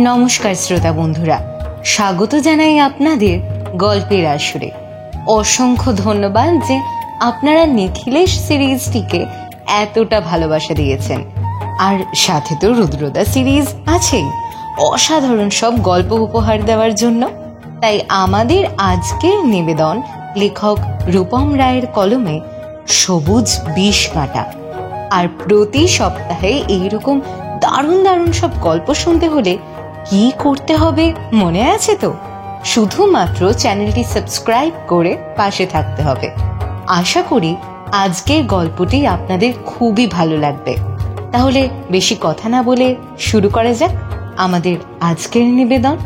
নমস্কার শ্রোতা বন্ধুরা, স্বাগত জানাই আপনাদের গল্পের আসরে। অসংখ্য ধন্যবাদ যে আপনারা নিখিলেশ সিরিজটিকে এতটা ভালোবাসা দিয়েছেন। আর সাথে তো রুদ্রদা সিরিজ আছেই, অসাধারণ সব গল্প উপহার দেওয়ার জন্য। তাই আমাদের আজকের নিবেদন লেখক রূপম রায়ের কলমে সবুজ বিষ কাঁটা। আর প্রতি সপ্তাহে এইরকম দারুণ দারুণ সব গল্প শুনতে হলে কি করতে হবে মনে আছে তো? শুধুমাত্র চ্যানেলটি সাবস্ক্রাইব করে পাশে থাকতে হবে। আশা করি আজকের গল্পটি আপনাদের খুবই ভালো লাগবে। তাহলে বেশি কথা না বলে শুরু করা যাক আমাদের আজকের নিবেদন।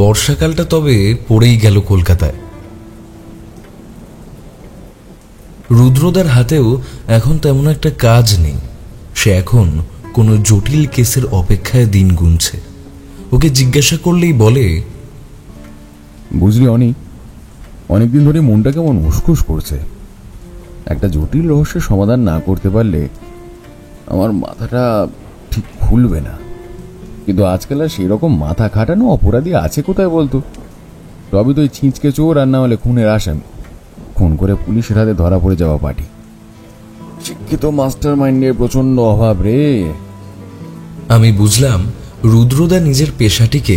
বর্ষাকালটা তবে পড়েই গেল কলকাতায়। রুদ্রদার হাতেও এখন তেমন একটা কাজ নেই। সে এখন কোনো জটিল কেসের অপেক্ষায় দিন গুনছে। ওকে জিজ্ঞাসা করলেই বলে, বুঝলি অনি, অনেকদিন ধরে মনটা কেমন উসখুস করছে। একটা জটিল রহস্যের সমাধান না করতে পারলে আমার মাথাটা ঠিক খুলবে না। কিন্তু আজকাল আর সেরকম মাথা খাটানো অপরাধী আছে কোথায় বলতো? তবে তো ওই ছিঁচকে চোর, আর না হলে খুনের আসামি, খুন করে পুলিশের হাতে ধরা পড়ে যাওয়া পার্টি। শিক্ষিত মাস্টার মাইন্ডের প্রচন্ড অভাব রে। আমি বুঝলাম রুদ্রদা নিজের পেশাটিকে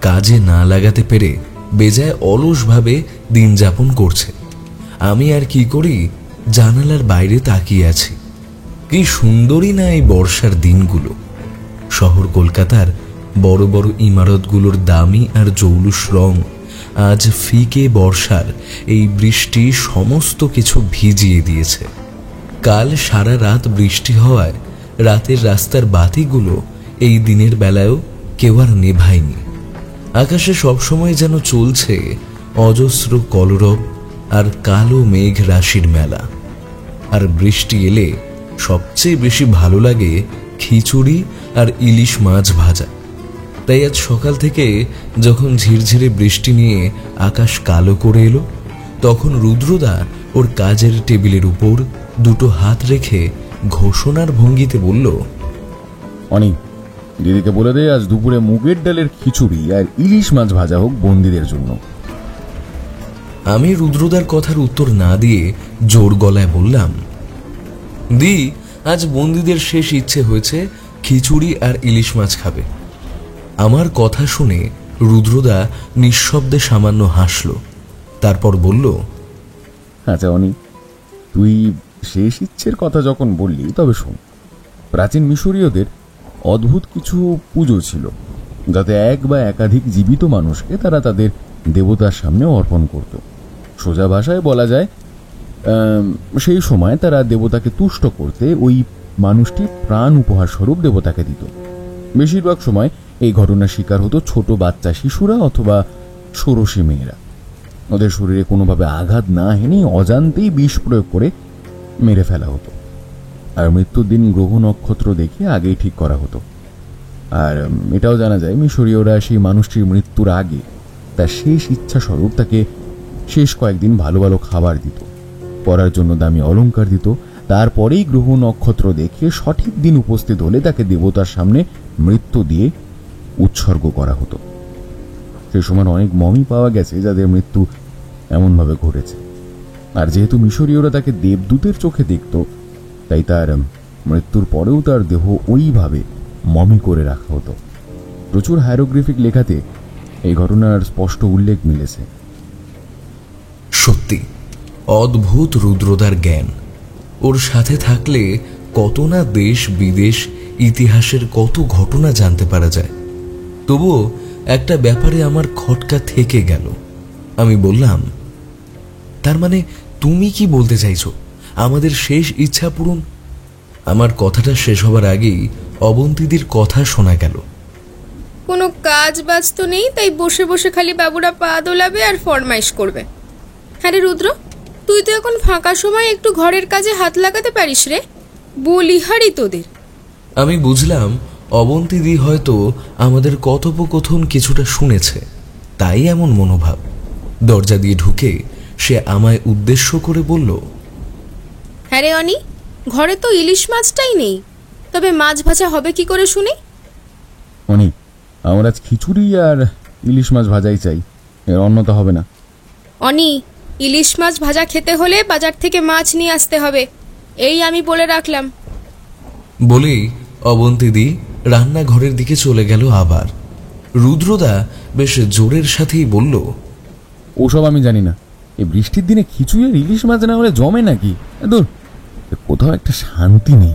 কাজে না লাগাতে পেরে বেজায় অলসভাবে দিন যাপন করছে। আমি আর কি করি, জানালার বাইরে তাকিয়ে আছি। কি সুন্দরী না এই বর্ষার দিনগুলো! শহর কলকাতার বড় বড় ইমারতগুলোর দামি আর জৌলুস রং আজ ফিকে বর্ষার এই বৃষ্টি সমস্ত কিছু ভিজিয়ে দিয়েছে। কাল সারা রাত বৃষ্টি হওয়ায় রাতের রাস্তার বাতিগুলো এই দিনের বেলায়ও কেউ আর নেভায়নি। আকাশে সবসময় যেন চলছে অজস্র কলরব আর কালো মেঘ রাশির মেলা। আর বৃষ্টি এলে সবচেয়ে বেশি ভালো লাগে খিচুড়ি আর ইলিশ মাছ ভাজা। তাই আজ সকাল থেকে যখন ঝিরঝিরে বৃষ্টি নিয়ে আকাশ কালো করে এলো, তখন রুদ্রদা ওর কাজের টেবিলের উপর দুটো হাত রেখে ঘোষণার ভঙ্গিতে বলল, অনি, দিদিকে বলে দে আজ দুপুরে মুগের ডালের খিচুড়ি আর ইলিশ মাছ ভাজা হোক বন্দীদের জন্য। আমি রুদ্রদার কথার উত্তর না দিয়ে জোর গলায় বললাম, দি, আজ বন্দীদের শেষ ইচ্ছে হয়েছে খিচুড়ি আর ইলিশ মাছ খাবে। আমার কথা শুনে রুদ্রদা নিঃশব্দে সামান্য হাসল, তারপর বলল, আচ্ছা অনি, তুই শেষ ইচ্ছের কথা যখন বললি, তবে শোন, প্রাচীন মিশরীয়দের অদ্ভুত কিছু পুজো ছিল, যাতে এক বা একাধিক জীবিত মানুষকে তারা তাদের দেবতার সামনে অর্পণ করত। সোজা ভাষায় বলা যায়, সেই সময় তারা দেবতাকে তুষ্ট করতে ওই মানুষটি প্রাণ উপহার স্বরূপ দেবতাকে দিত। বেশিরভাগ সময় এই ঘটনার শিকার হতো ছোট বাচ্চা শিশুরা অথবা ষোড়শী মেয়েরা। ওদের শরীরে কোনোভাবে আঘাত না হেনে অজান্তেই বিষ প্রয়োগ করে মেরে ফেলা হতো। আর মৃত্যুর দিন গ্রহ নক্ষত্র দেখে আগেই ঠিক করা হতো। আর এটাও জানা যায় মিশরীয়রা সেই মানুষটির মৃত্যুর আগে তার শেষ ইচ্ছা স্বরূপ তাকে শেষ কয়েকদিন ভালো ভালো খাবার দিত, পরার জন্য দামি অলংকার দিত। তারপরেই গ্রহ নক্ষত্র দেখে সঠিক দিন উপস্থিত হলে তাকে দেবতার সামনে মৃত্যু দিয়ে উৎসর্গ করা হতো। সে সময় অনেক মমি পাওয়া গেছে যাদের মৃত্যু এমনভাবে ঘটেছে। আর যেহেতু মিশরীয়রা তাকে দেবদূতের চোখে দেখত, তাই তার মৃত্যুর পরেও তার দেহ ওইভাবে মমি করে রাখা হতো। প্রচুর হাইরোগ্রাফিক লেখাতে এই ঘটনার স্পষ্ট উল্লেখ মিলেছে। সত্যি অদ্ভুত রুদ্রদার জ্ঞান। ওর সাথে থাকলে কত না দেশ বিদেশ ইতিহাসের কত ঘটনা জানতে পারা যায়। তবুও একটা ব্যাপারে আমার খটকা থেকে গেল। আমি বললাম, তার মানে তুমি কি বলতে চাইছো আমাদের শেষ ইচ্ছা পূরণ? আমার কথাটা শেষ হবার আগেই অবন্তীদির কথা শোনা গেল। কোনো কাজ বাজ তো নেই, তাই বসে বসে খালি বাবুরা পা দোলাবে আর ফরমাইশ করবে। হ্যাঁ রে রুদ্র, তুই তো এখন ফাঁকা সময় একটু ঘরের কাজে হাত লাগাতে পারিস রে, বলিহারি তোদের। আমি বুঝলাম অবন্তীদি হয়তো আমাদের কথোপকথন কিছুটা শুনেছে, তাই এমন মনোভাব। দরজা দিয়ে ঢুকে সে আমায় উদ্দেশ্য করে বলল, হ্যাঁ রে অনি, ঘরে তো ইলিশ মাছটাই নেই, তবে মাছ ভাজা হবে কি করে শুনি? অনি, আমার আজ খিচুড়ি আর ইলিশ মাছ ভাজাই চাই, এর অন্যতা হবে না। অনি, ইলিশ মাছ ভাজা খেতে হলে বাজার থেকে মাছ নিয়ে আসতে হবে, এই আমি বলে রাখলাম। বলেই অবন্তীদি রান্নাঘরের দিকে চলে গেল। আবার রুদ্রদা বেশ জোরের সাথেই বলল, ওসব আমি জানি না। এই বৃষ্টির দিনে খিচুড়ি আর ইলিশ মাছ না হলে জমে নাকি? দূর, কোথাও একটা শান্তি নেই।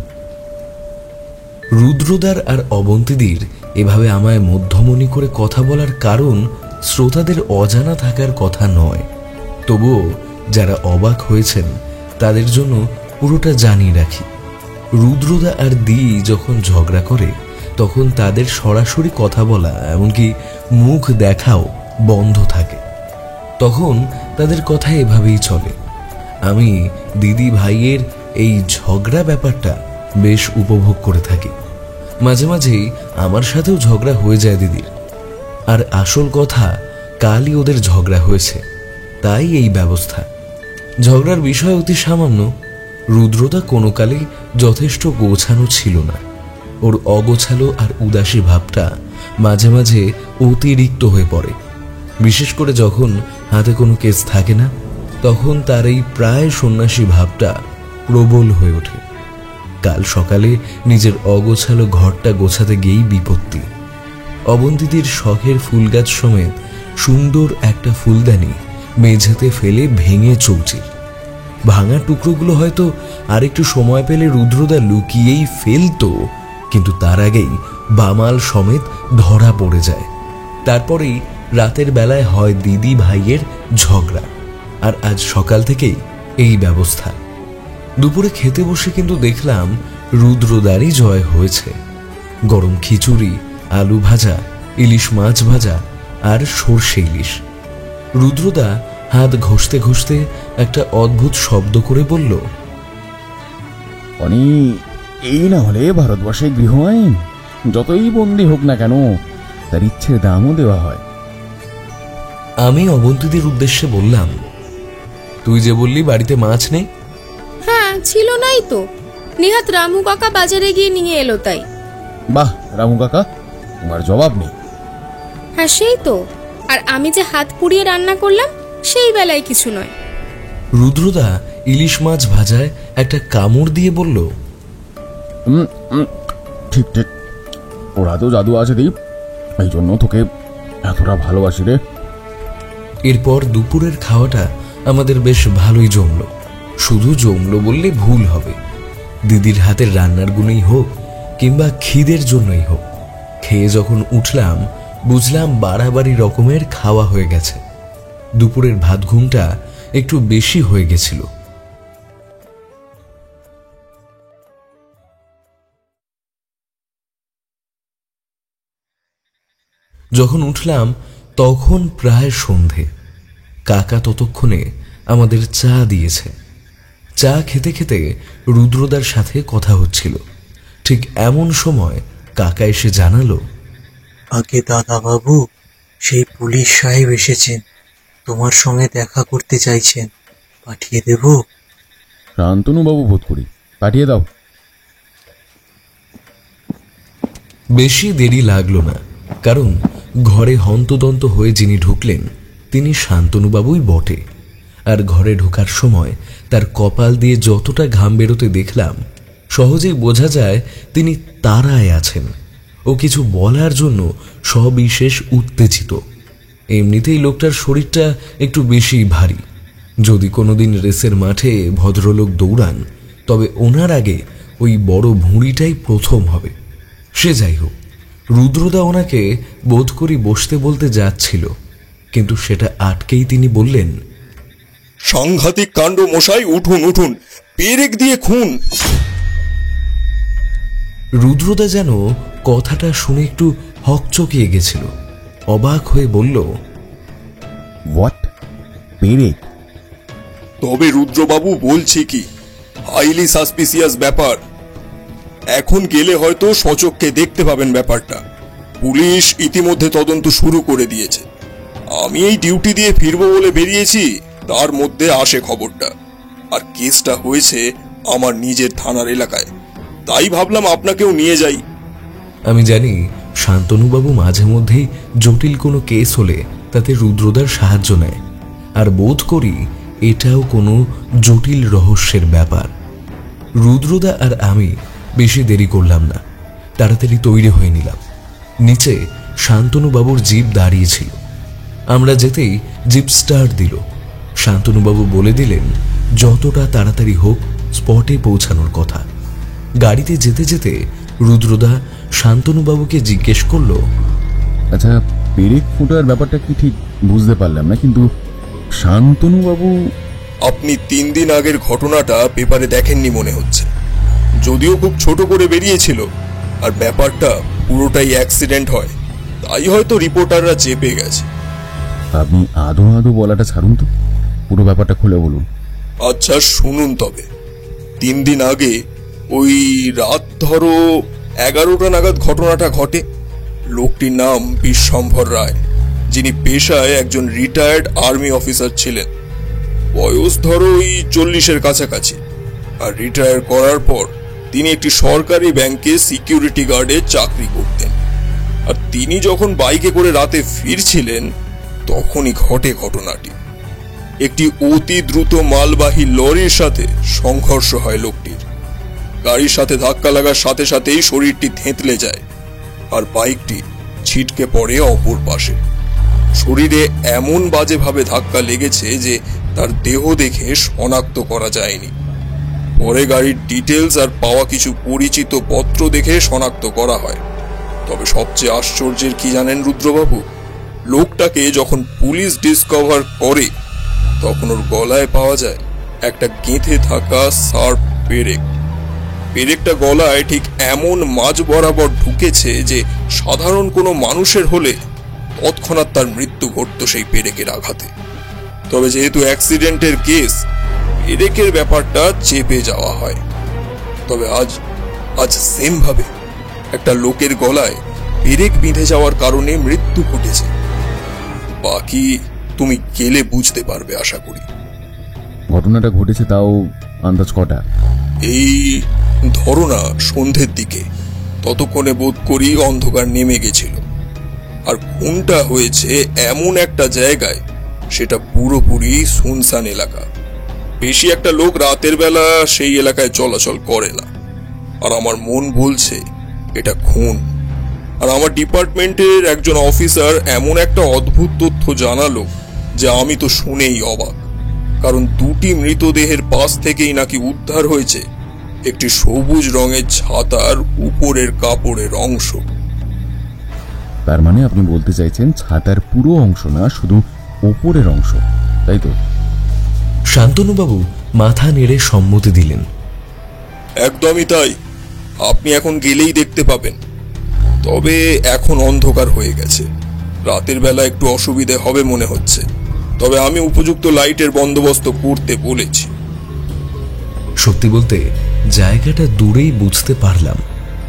রুদ্রদার আর অবন্তীদির এভাবে আমায় মধ্যমণি করে কথা বলার কারণ শ্রোতাদের অজানা থাকার কথা নয়, তবুও যারা অবাক হয়েছেন তাদের জন্য পুরোটা জানিয়ে রাখি। রুদ্রদা আর দি যখন ঝগড়া করে তখন তাদের সরাসরি কথা বলা, এমনকি মুখ দেখাও বন্ধ থাকে। তখন তাদের কথা এভাবেই চলে। আমি দিদি ভাইয়ের এই ঝগড়া ব্যাপারটা বেশ উপভোগ করে থাকি। মাঝে মাঝেই আমার সাথেও ঝগড়া হয়ে যায় দিদির। আর আসল কথা, কালই ওদের ঝগড়া হয়েছে, তাই এই ব্যবস্থা। ঝগড়ার বিষয় অতি সামান্য। রুদ্রদা কোনো কালেই যথেষ্ট গোছানো ছিল না। ওর অগোছালো আর উদাসী ভাবটা মাঝে মাঝে অতিরিক্ত হয়ে পড়ে। বিশেষ করে যখন হাতে কোনো কেস থাকে না, তখন তার এই প্রায় সন্ন্যাসী ভাবটা প্রবল হয়ে ওঠে। কাল সকালে নিজের অগোছালো ঘরটা গোছাতে গিয়েই বিপত্তি। অবন্তীদির শখের ফুল গাছ সমেত সুন্দর একটা ফুলদানি মেঝেতে ফেলে ভেঙে চৌচির। ভাঙা টুকরোগুলো হয়তো আরেকটু সময় পেলে রুদ্রদা লুকিয়েই ফেলতো, কিন্তু তার আগেই বামাল সমেত ধরা পড়ে যায়। তারপরেই রাতের বেলায় হয় দিদি ভাইয়ের ঝগড়া, আর আজ সকাল থেকেই এই ব্যবস্থা। দুপুরে খেতে বসে কিন্তু দেখলাম রুদ্রদারই জয় হয়েছে। গরম খিচুড়ি, আলু ভাজা, ইলিশ মাছ ভাজা আর সর্ষে ইলিশ। রুদ্রদা হাত ঘষতে ঘষতে একটা অদ্ভুত শব্দ করে বলল, অনি, এই না হলে ভারতবর্ষে গৃহ আইন, যতই বন্দী হোক না কেন তার ইচ্ছের দামও দেওয়া হয়। আমি অবন্তীদের উদ্দেশ্যে বললাম, তুই যে বললি বাড়িতে মাছ নেই? হ্যাঁ, ছিল নাই তো, নিহাত রামু কাকা বাজারে গিয়ে নিয়ে এলো তাই। বাহ রামু কাকা, তোমার জবাব নেই। হ্যাঁ সেই তো, আর আমি যে হাত পুড়িয়ে রান্না করলাম সেই বেলায় কিছু নয়। রুদ্রদা ইলিশ মাছ ভাজায় একটা কামড় দিয়ে বলল, ঠিক ঠিক, ওরা তো জাদু আছে দীপ, এই জন্য তোকে এতটা ভালোবাসি রে। এরপর দুপুরের খাওয়াটা আমাদের বেশ ভালোই জমলো। শুধু জমলো বললে ভুল হবে। দিদির হাতের রান্নার গুণেই হোক কিংবা খিদের জন্যই হোক, খেয়ে যখন উঠলাম বুঝলাম বাড়াবাড়ি রকমের খাওয়া হয়ে গেছে। দুপুরের ভাত ঘুমটা একটু বেশি হয়ে গেছিল। যখন উঠলাম তখন প্রায় সন্ধে। কাকা ততক্ষণে আমাদের চা দিয়েছে। চা খেতে খেতে রুদ্রদার সাথে কথা হচ্ছিল। ঠিক এমন সময় কাকা এসে জানালো, আগে দাদা বাবু, সেই পুলিশ সাহেব এসেছেন, তোমার সঙ্গে দেখা করতে চাইছেন, পাঠিয়ে দেব? শান্তনু বাবু বোধ করি, পাঠিয়ে দাও। বেশি দেরি লাগলো না, কারণ ঘরে হন্তদন্ত হয়ে যিনি ঢুকলেন তিনি শান্তনুবাবুই বটে। আর ঘরে ঢোকার সময় তার কপাল দিয়ে যতটা ঘাম বেরোতে দেখলাম, সহজেই বোঝা যায় তিনি তাড়ায় আছেন। ও কিছু বলার জন্য সবিশেষ উত্তেজিত। এমনিতেই লোকটার শরীরটা একটু বেশি ভারী। যদি কোনোদিন রেসের মাঠে ভদ্রলোক দৌড়ান, তবে ওনার আগে ওই বড় ভুঁড়িটাই প্রথম হবে। সে যাই হোক, রুদ্রদা ওনাকে বোধ করি বসতে বলতে যাচ্ছিল, কিন্তু সেটা আটকেই তিনি বললেন, সাংঘাতিক কাণ্ড মশাই, উঠুন উঠুন, পেরেক দিয়ে খুন। রুদ্রদা যেন কথাটা শুনে একটু হকচকিয়ে গেছিল। অবাক হয়ে বলল, হোয়াট, পেরেক? তবে রুদ্রবাবু বলছি কি, হাইলি সাসপিসিয়াস ব্যাপার। এখন গেলে হয়তো সচক্ষে দেখতে পাবেন ব্যাপারটা। পুলিশ ইতিমধ্যে তদন্ত শুরু করে দিয়েছে। আমি এই ডিউটি দিয়ে ফিরবো বলে বেরিয়েছি, তার মধ্যে আসে খবরটা। আর কেসটা হয়েছে আমার নিজের থানার এলাকায়, তাই ভাবলাম আপনাকেও নিয়ে যাই। আমি জানি শান্তনুবাবু মাঝে মধ্যেই জটিল কোনো কেস হলে তাতে রুদ্রদার সাহায্য নেয়, আর বোধ করি এটাও কোনো জটিল রহস্যের ব্যাপার। রুদ্রদা আর আমি বেশি দেরি করলাম না, তাড়াতাড়ি তৈরি হয়ে নিলাম। নিচে শান্তনুবাবুর জিপ দাঁড়িয়েছিল। আমরা যেতেই জিপ স্টার্ট দিল। শান্তনুবাবু বলে দিলেন যতটা তাড়াতাড়ি হোক স্পটে পৌঁছানোর কথা। গাড়িতে যেতে যেতে রুদ্রদা শান্তনুবাবুকে জিজ্ঞেস করলো, আচ্ছা, পেরেক ফোটার ব্যাপারটা কি ঠিক বুঝতে পারলাম না, কিন্তু শান্তনুবাবু আপনি 3 দিন আগের ঘটনাটা পেপারে দেখেননি মনে হচ্ছে। যদিও খুব ছোট করে বেরিয়েছিল, আর ব্যাপারটা পুরোটাই অ্যাক্সিডেন্ট হয়, তাই হয়তো রিপোর্টাররা চেপে গেছে। আপনি আদৌ আদৌ বলাটা ছাড়ুন তো, পুরো ব্যাপারটা খুলে বলুন। আচ্ছা শুনুন তবে। 3 দিন আগে ওই রাত ধরো 11টা নাগাদ ঘটনাটা ঘটে। লোকটির নাম বিশ্বম্ভর রায়, যিনি পেশায় একজন রিটায়ার্ড আর্মি অফিসার ছিলেন। বয়স ধরো ওই 40-এর কাছাকাছি। আর রিটায়ার করার পর তিনি একটি সরকারি ব্যাংকে সিকিউরিটি গার্ডে চাকরি করতেন। আর তিনি যখন বাইকে করে রাতে ফিরছিলেন, তখনই ঘটে ঘটনাটি। একটি অতি দ্রুত মালবাহী লরির সাথে সংঘর্ষ হয় লোকটির। গাড়ির সাথে ধাক্কা লাগার সাথে সাথেই শরীরটি থেঁতলে যায়, আর বাইকটি ছিটকে পড়ে অপর পাশে। শরীরে এমন বাজেভাবে ধাক্কা লেগেছে যে তার দেহ দেখে শনাক্ত করা যায়নি। পরে গাড়ির ডিটেলস আর পাওয়া কিছু পরিচিত পত্র দেখে শনাক্ত করা হয়। তবে সবচেয়ে আশ্চর্যের কি জানেন রুদ্রবাবু? লোকটাকে যখন পুলিশ ডিসকভার করে, তখন ওর গলায় পাওয়া যায় একটা গেঁথে থাকা শার্প পেরেক। পেরেকটা গলায় ঠিক এমন মাঝ বরাবর ঢুকেছে যে সাধারণ কোনো মানুষের হলে তৎক্ষণাৎ তার মৃত্যু ঘটত সেই পেরেকের আঘাতে। তবে যেহেতু অ্যাক্সিডেন্টের কেস, পেরেকের ব্যাপারটা চেপে যাওয়া হয়। তবে আজ সেম ভাবে একটা লোকের গলায় পেরেক বিঁধে যাওয়ার কারণে মৃত্যু ঘটেছে। বাকি তুমি গেলে বুঝতে পারবে আশা করি। ঘটনাটা ঘটেছে তাও আন্দাজ কটা? এই ধরো না সন্ধ্যের দিকে। ততক্ষণে বোধ করি অন্ধকার নেমে গেছিল। আর খুনটা হয়েছে এমন একটা জায়গায়, সেটা পুরোপুরি সুনসান এলাকা। বেশি একটা লোক রাতের বেলা সেই এলাকায় চলাচল করে না। আর আমার মন বলছে এটা খুন। আর আমার ডিপার্টমেন্টের একজন অফিসার এমন একটা অদ্ভুত তথ্য জানালো যে আমি তো শুনেই অবাক। কারণ 2টি মৃতদেহের পাশ থেকেই নাকি উদ্ধার হয়েছে একটি সবুজ রঙের ছাতার উপরের কাপড়ের অংশ। তার মানে আপনি বলতে চাইছেন ছাতার পুরো অংশ না, শুধু ওপরের অংশ, তাই তো? শান্তনুবাবু মাথা নেড়ে সম্মতি দিলেন। একদমই তাই। আপনি এখন গেলেই দেখতে পাবেন। তবে এখন অন্ধকার হয়ে গেছে, রাতের বেলা একটু অসুবিধে হবে মনে হচ্ছে। তবে আমি উপযুক্ত লাইটের বন্দোবস্ত করতে বলেছি। সত্যি বলতে জায়গাটা দূরেই বুঝতে পারলাম,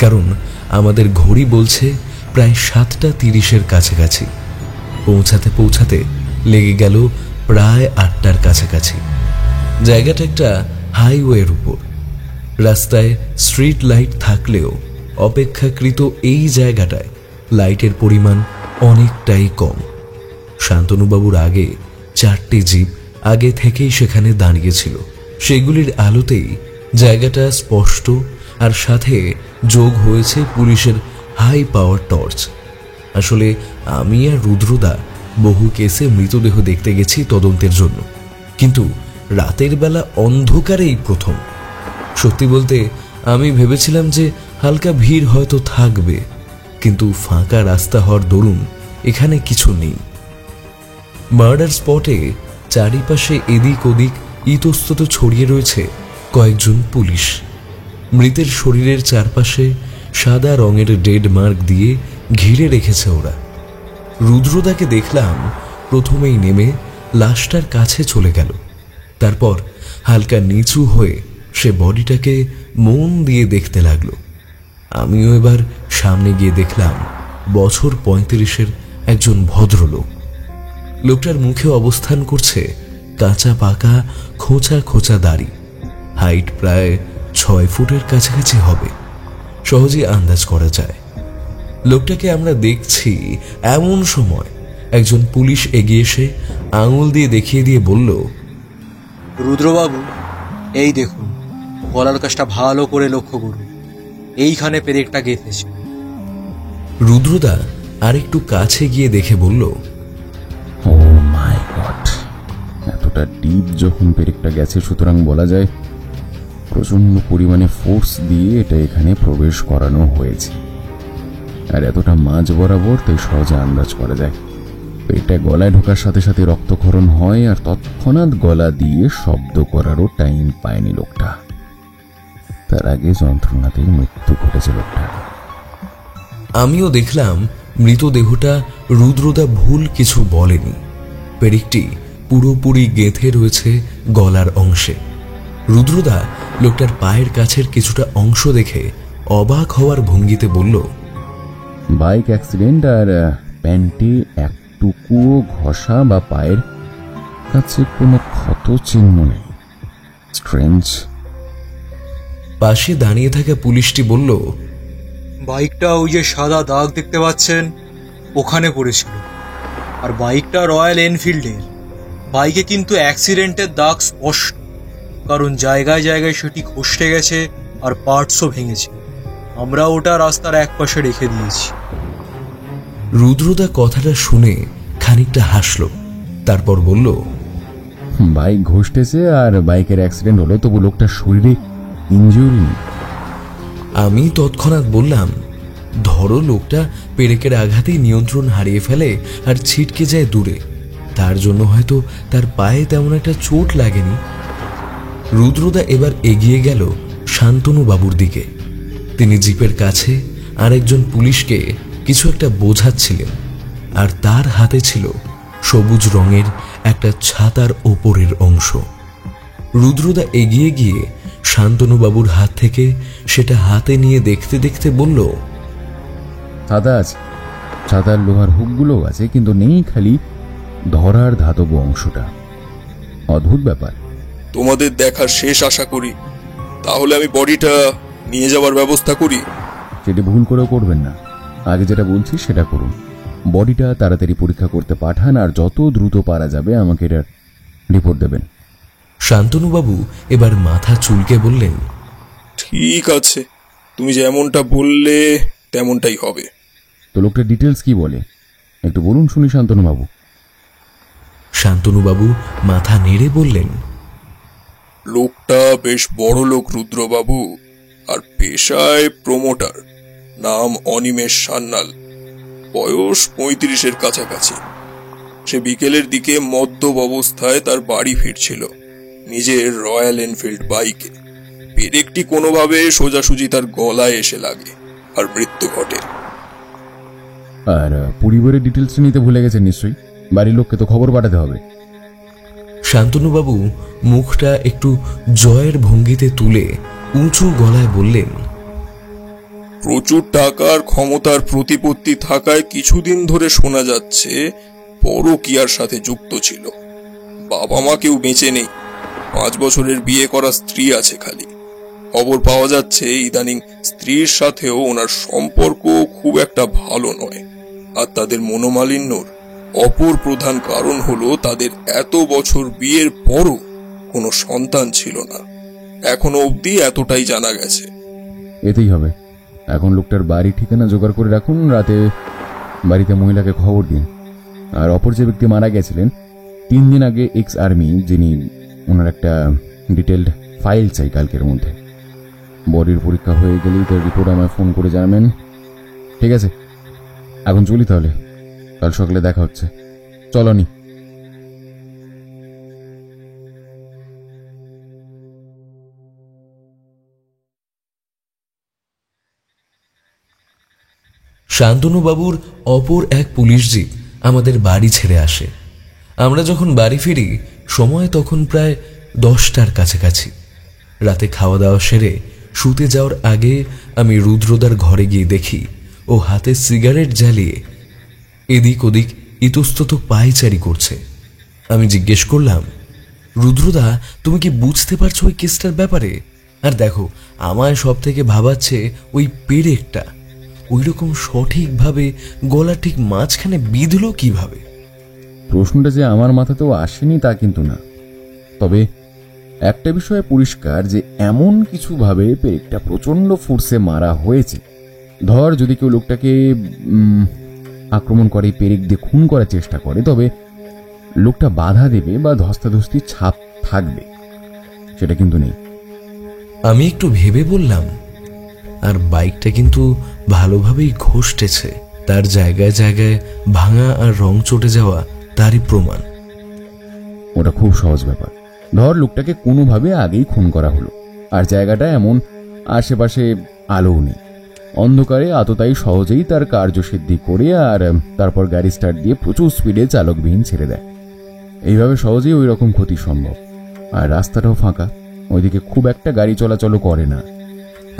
কারণ আমাদের ঘড়ি বলছে প্রায় 7:30-এর কাছাকাছি। পৌঁছাতে পৌঁছাতে লেগে গেল প্রায় 8টার কাছাকাছি। জায়গাটা একটা হাইওয়ের উপর। রাস্তায় স্ট্রিট লাইট থাকলেও অপেক্ষাকৃত এই জায়গাটায় লাইটের পরিমাণ অনেকটাই কম। শান্তনুবাবুর আগে 4টে জিপ আগে থেকেই সেখানে দাঁড়িয়েছিল। সেগুলির আলোতেই জায়গাটা স্পষ্ট, আর সাথে যোগ হয়েছে পুলিশের হাই পাওয়ার টর্চ। আসলে আমি আর রুদ্রদা বহু কেসে মৃতদেহ দেখতে গেছি তদন্তের জন্য, কিন্তু রাতের বেলা অন্ধকারেই প্রথম। সত্যি বলতে আমি ভেবেছিলাম যে হালকা ভিড় হয়তো থাকবে, কিন্তু ফাঁকা রাস্তা হওয়ার দরুন এখানে কিছু নেই। মার্ডার স্পটে চারিপাশে এদিক ওদিক ইতস্তত ছড়িয়ে রয়েছে কয়েকজন পুলিশ। মৃতের শরীরের চারপাশে সাদা রঙের ডেড মার্ক দিয়ে ঘিরে রেখেছে ওরা। রুদ্রদাকে দেখলাম প্রথমেই নেমে লাশটার কাছে চলে গেল। তারপর হালকা নিচু হয়ে সে বডিটাকে মন দিয়ে দেখতে লাগলো। আমিও এবার সামনে গিয়ে দেখলাম বছর 35-এর একজন ভদ্রলোক। লোকটার মুখে অবস্থান করছে কাঁচা পাকা খোঁচা খোঁচা দাড়ি, হাইট প্রায় 6 ফুটের কাছাকাছি হবে, সহজেই আন্দাজ করা যায়। লোকটাকে আমরা দেখছি এমন সময় একজন পুলিশ এগিয়ে এসে আঙুল দিয়ে দেখিয়ে দিয়ে বলল, রুদ্রবাবু, এই দেখুন, গলার কাজটা ভালো করে লক্ষ্য করুন, এইখানে পেরেকটা গেঁথেছে। রুদ্রদা আরেকটু কাছে গিয়ে দেখে বলল, ও মাই গড, এতটা ডিপ যখন পেরেকটা গেছে, সুতরাং বলা যায় প্রচন্ড পরিমাণে ফোর্স দিয়ে এটা এখানে প্রবেশ করানো হয়েছে। আর এতটা মাঝ বরাবর, তাই সহজে আন্দাজ করা যায় পেটটা গলায় ঢোকার সাথে সাথে রক্তক্ষরণ হয়, আর তৎক্ষণাৎ গলা দিয়ে শব্দ করারও টাইম পায়নি লোকটা। তার আগে যন্ত্রণাতে মৃত্যু ঘটেছে লোকটা। আমিও দেখলাম মৃতদেহটা রুদ্রদা ভুল কিছু বলেনি। পেরেকটি পুরোপুরি গেঁথে রয়েছে গলার অংশে। রুদ্রদা লোকটার পায়ের কাছের কিছুটা অংশ দেখে অবাক হওয়ার ভঙ্গিতে বলল, বাইক অ্যাক্সিডেন্ট, আর প্যান্টে একটুকুও ঘষা বা পায়ের কাছে কোনো ক্ষত চিহ্ন নেই। স্ট্রেঞ্জ। পাশে দাঁড়িয়ে থাকা পুলিশটি বলল, বাইকটা ওই যে সাদা দাগ দেখতে পাচ্ছেন, ওখানে পড়েছিল। আর বাইকটা রয়্যাল এনফিল্ডের। বাইকে কিন্তু অ্যাক্সিডেন্টের দাগ স্পষ্ট, কারণ জায়গায় জায়গায় সেটি খসে গেছে আর পার্টসও ভেঙেছে। আমরা ওটা রাস্তার একপাশে রেখে দিয়েছি। রুদ্রদা কথাটা শুনে খানিকটা হাসল, তারপর বলল, বাইক ঘষতেছে আর বাইকের অ্যাক্সিডেন্ট হলো, তবু লোকটার শরীরে ইনজুরি নেই। আমি তৎক্ষণাৎ বললাম, ধরো লোকটা পেরেকের আঘাতেই নিয়ন্ত্রণ হারিয়ে ফেলে আর ছিটকে যায় দূরে, তার জন্য হয়তো তার পায়ে তেমন একটা চোট লাগেনি। রুদ্রদা এবার এগিয়ে গেল শান্তনু বাবুর দিকে। তিনি জিপের কাছে আরেকজন পুলিশকে কিছু একটা বোঝাচ্ছিলেন, আর তার হাতে ছিল সবুজ রঙের একটা ছাতার ওপরের অংশ। রুদ্রদা এগিয়ে গিয়ে শান্তনু বাবুর হাত থেকে সেটা হাতে নিয়ে দেখতে দেখতে বলল, ছাতা আছে, ছাতার লোহার হুকগুলো আছে, কিন্তু নেই খালি ধরার ধাতব অংশটা। অদ্ভুত ব্যাপার। তোমাদের দেখার শেষ আশা করি। তাহলে আমি বডিটা নিয়ে যাওয়ার ব্যবস্থা করি। সেটি ভুল করেও করবেন না। আগে যেটা বলছি সেটা করুন। বডিটা তাড়াতাড়ি পরীক্ষা করতে পাঠান, আর যত দ্রুত পারা যাবে আমাকে এটার রিপোর্ট দেবেন। শান্তনুবাবু এবার মাথা চুলকে বললেন, ঠিক আছে, তুমি যেমনটা বললে তেমনটাই হবে। তো লোকটার ডিটেলস কি বলে একটু বলুন শুনি শান্তনুবাবু। শান্তনুবাবু মাথা নেড়ে বললেন, লোকটা বেশ বড় লোক রুদ্রবাবু, আর পেশায় প্রমোটার। নাম অনিমেষ সান্যাল, বয়স 35-এর কাছাকাছি। সে বিকেলের দিকে মদ্যপ অবস্থায় তার বাড়ি ফিরছিল নিজের রয়্যাল এনফিল্ড বাইকে। পেরেকটি কোনোভাবে সোজাসুজি তার গলায় এসে লাগে আর মৃত্যু ঘটে। আর পরিবারের ডিটেলস নিতে ভুলে গেছেন নিশ্চয়ই। বাড়ির লোককে তো খবর পাঠাতে হবে। শান্তনুবাবু মুখটা একটু জয়ের ভঙ্গিতে তুলে উঁচু গলায় বললেন, প্রচুর টাকার ক্ষমতার প্রতিপত্তি থাকায় কিছুদিন ধরে শোনা যাচ্ছে পরকীয়ার সাথে যুক্ত ছিল। বাবা মা কেউ বেঁচে নেই, 5 বছরের বিয়ে করা স্ত্রী আছে খালি। খবর পাওয়া যাচ্ছে ইদানিং স্ত্রীর সাথেও ওনার সম্পর্ক খুব একটা ভালো নয়। আর তাদের মনোমালিন্যর অপর প্রধান কারণ হলো তাদের এত বছর বিয়ের পরও কোনো সন্তান ছিল না। এখনো অবধি এতটাই জানা গেছে। এতেই হবে। এখন লোকটার বাড়ি ঠিকানা জোগাড় করে রাখুন, রাতে বাড়িতে মহিলাকে খবর দিন। আর অপর যে ব্যক্তি মারা গেছিলেন 3 দিন আগে, এক্স আর্মি, যিনি, ওনার একটা ডিটেলড ফাইল চাই কালকের মধ্যে। বডির পরীক্ষা হয়ে গেলেই তার রিপোর্ট আমায় ফোন করে জানাবেন। ঠিক আছে, এখন চলি তাহলে, কাল সকালে দেখা হচ্ছে। চলনি। শান্তনুবাবুর অপর এক পুলিশ জিপ আমাদের বাড়ি ছেড়ে আসে। আমরা যখন বাড়ি ফিরি সময় তখন প্রায় 10টার কাছাকাছি। রাতে খাওয়া দাওয়া সেরে শুতে যাওয়ার আগে আমি রুদ্রদার ঘরে গিয়ে দেখি ও হাতে সিগারেট জ্বালিয়ে এদিক ওদিক ইতস্তত পায়চারি করছে। আমি জিজ্ঞেস করলাম, রুদ্রদা, তুমি কি বুঝতে পারছো ওই কেসটার ব্যাপারে? আর দেখো, আমায় সব থেকে ভাবাচ্ছে ওই পেরেকটা ওই রকম সঠিকভাবে গলা ঠিক মাঝখানে বিঁধল কিভাবে? প্রশ্নটা যে আমার মাথাতেও আসেনি তা কিন্তু না, তবে একটা বিষয়ে পরিষ্কার যে এমন কিছু ভাবে পেরেকটা প্রচন্ড ফোর্সে মারা হয়েছে। ধর যদি কেউ লোকটাকে আক্রমণ করে, পেরেক দিয়ে খুন করার চেষ্টা করে, তবে লোকটা বাধা দেবে বা ধস্তাধস্তির ছাপ থাকবে, সেটা কিন্তু নেই। আমি একটু ভেবে বললাম, আর বাইকটা কিন্তু ভালোভাবেই ঘষটেছে, তার জায়গায় জায়গায় ভাঙা আর রং চটে যাওয়া তারই প্রমাণ। ওটা খুব সহজ ব্যাপার। ধর লোকটাকে কোনোভাবে আগেই খুন করা হলো, আর জায়গাটা এমন আশেপাশে আলোও নেই, অন্ধকারে আততায়ী সহজেই তার কার্যসিদ্ধি করে আর তারপর গাড়ি স্টার্ট দিয়ে প্রচুর স্পিডে চালকবিহীন ছেড়ে দেয়। এইভাবে সহজেই ওই রকম ক্ষতি সম্ভব। আর রাস্তাটাও ফাঁকা, ওইদিকে খুব একটা গাড়ি চলাচলও করে না।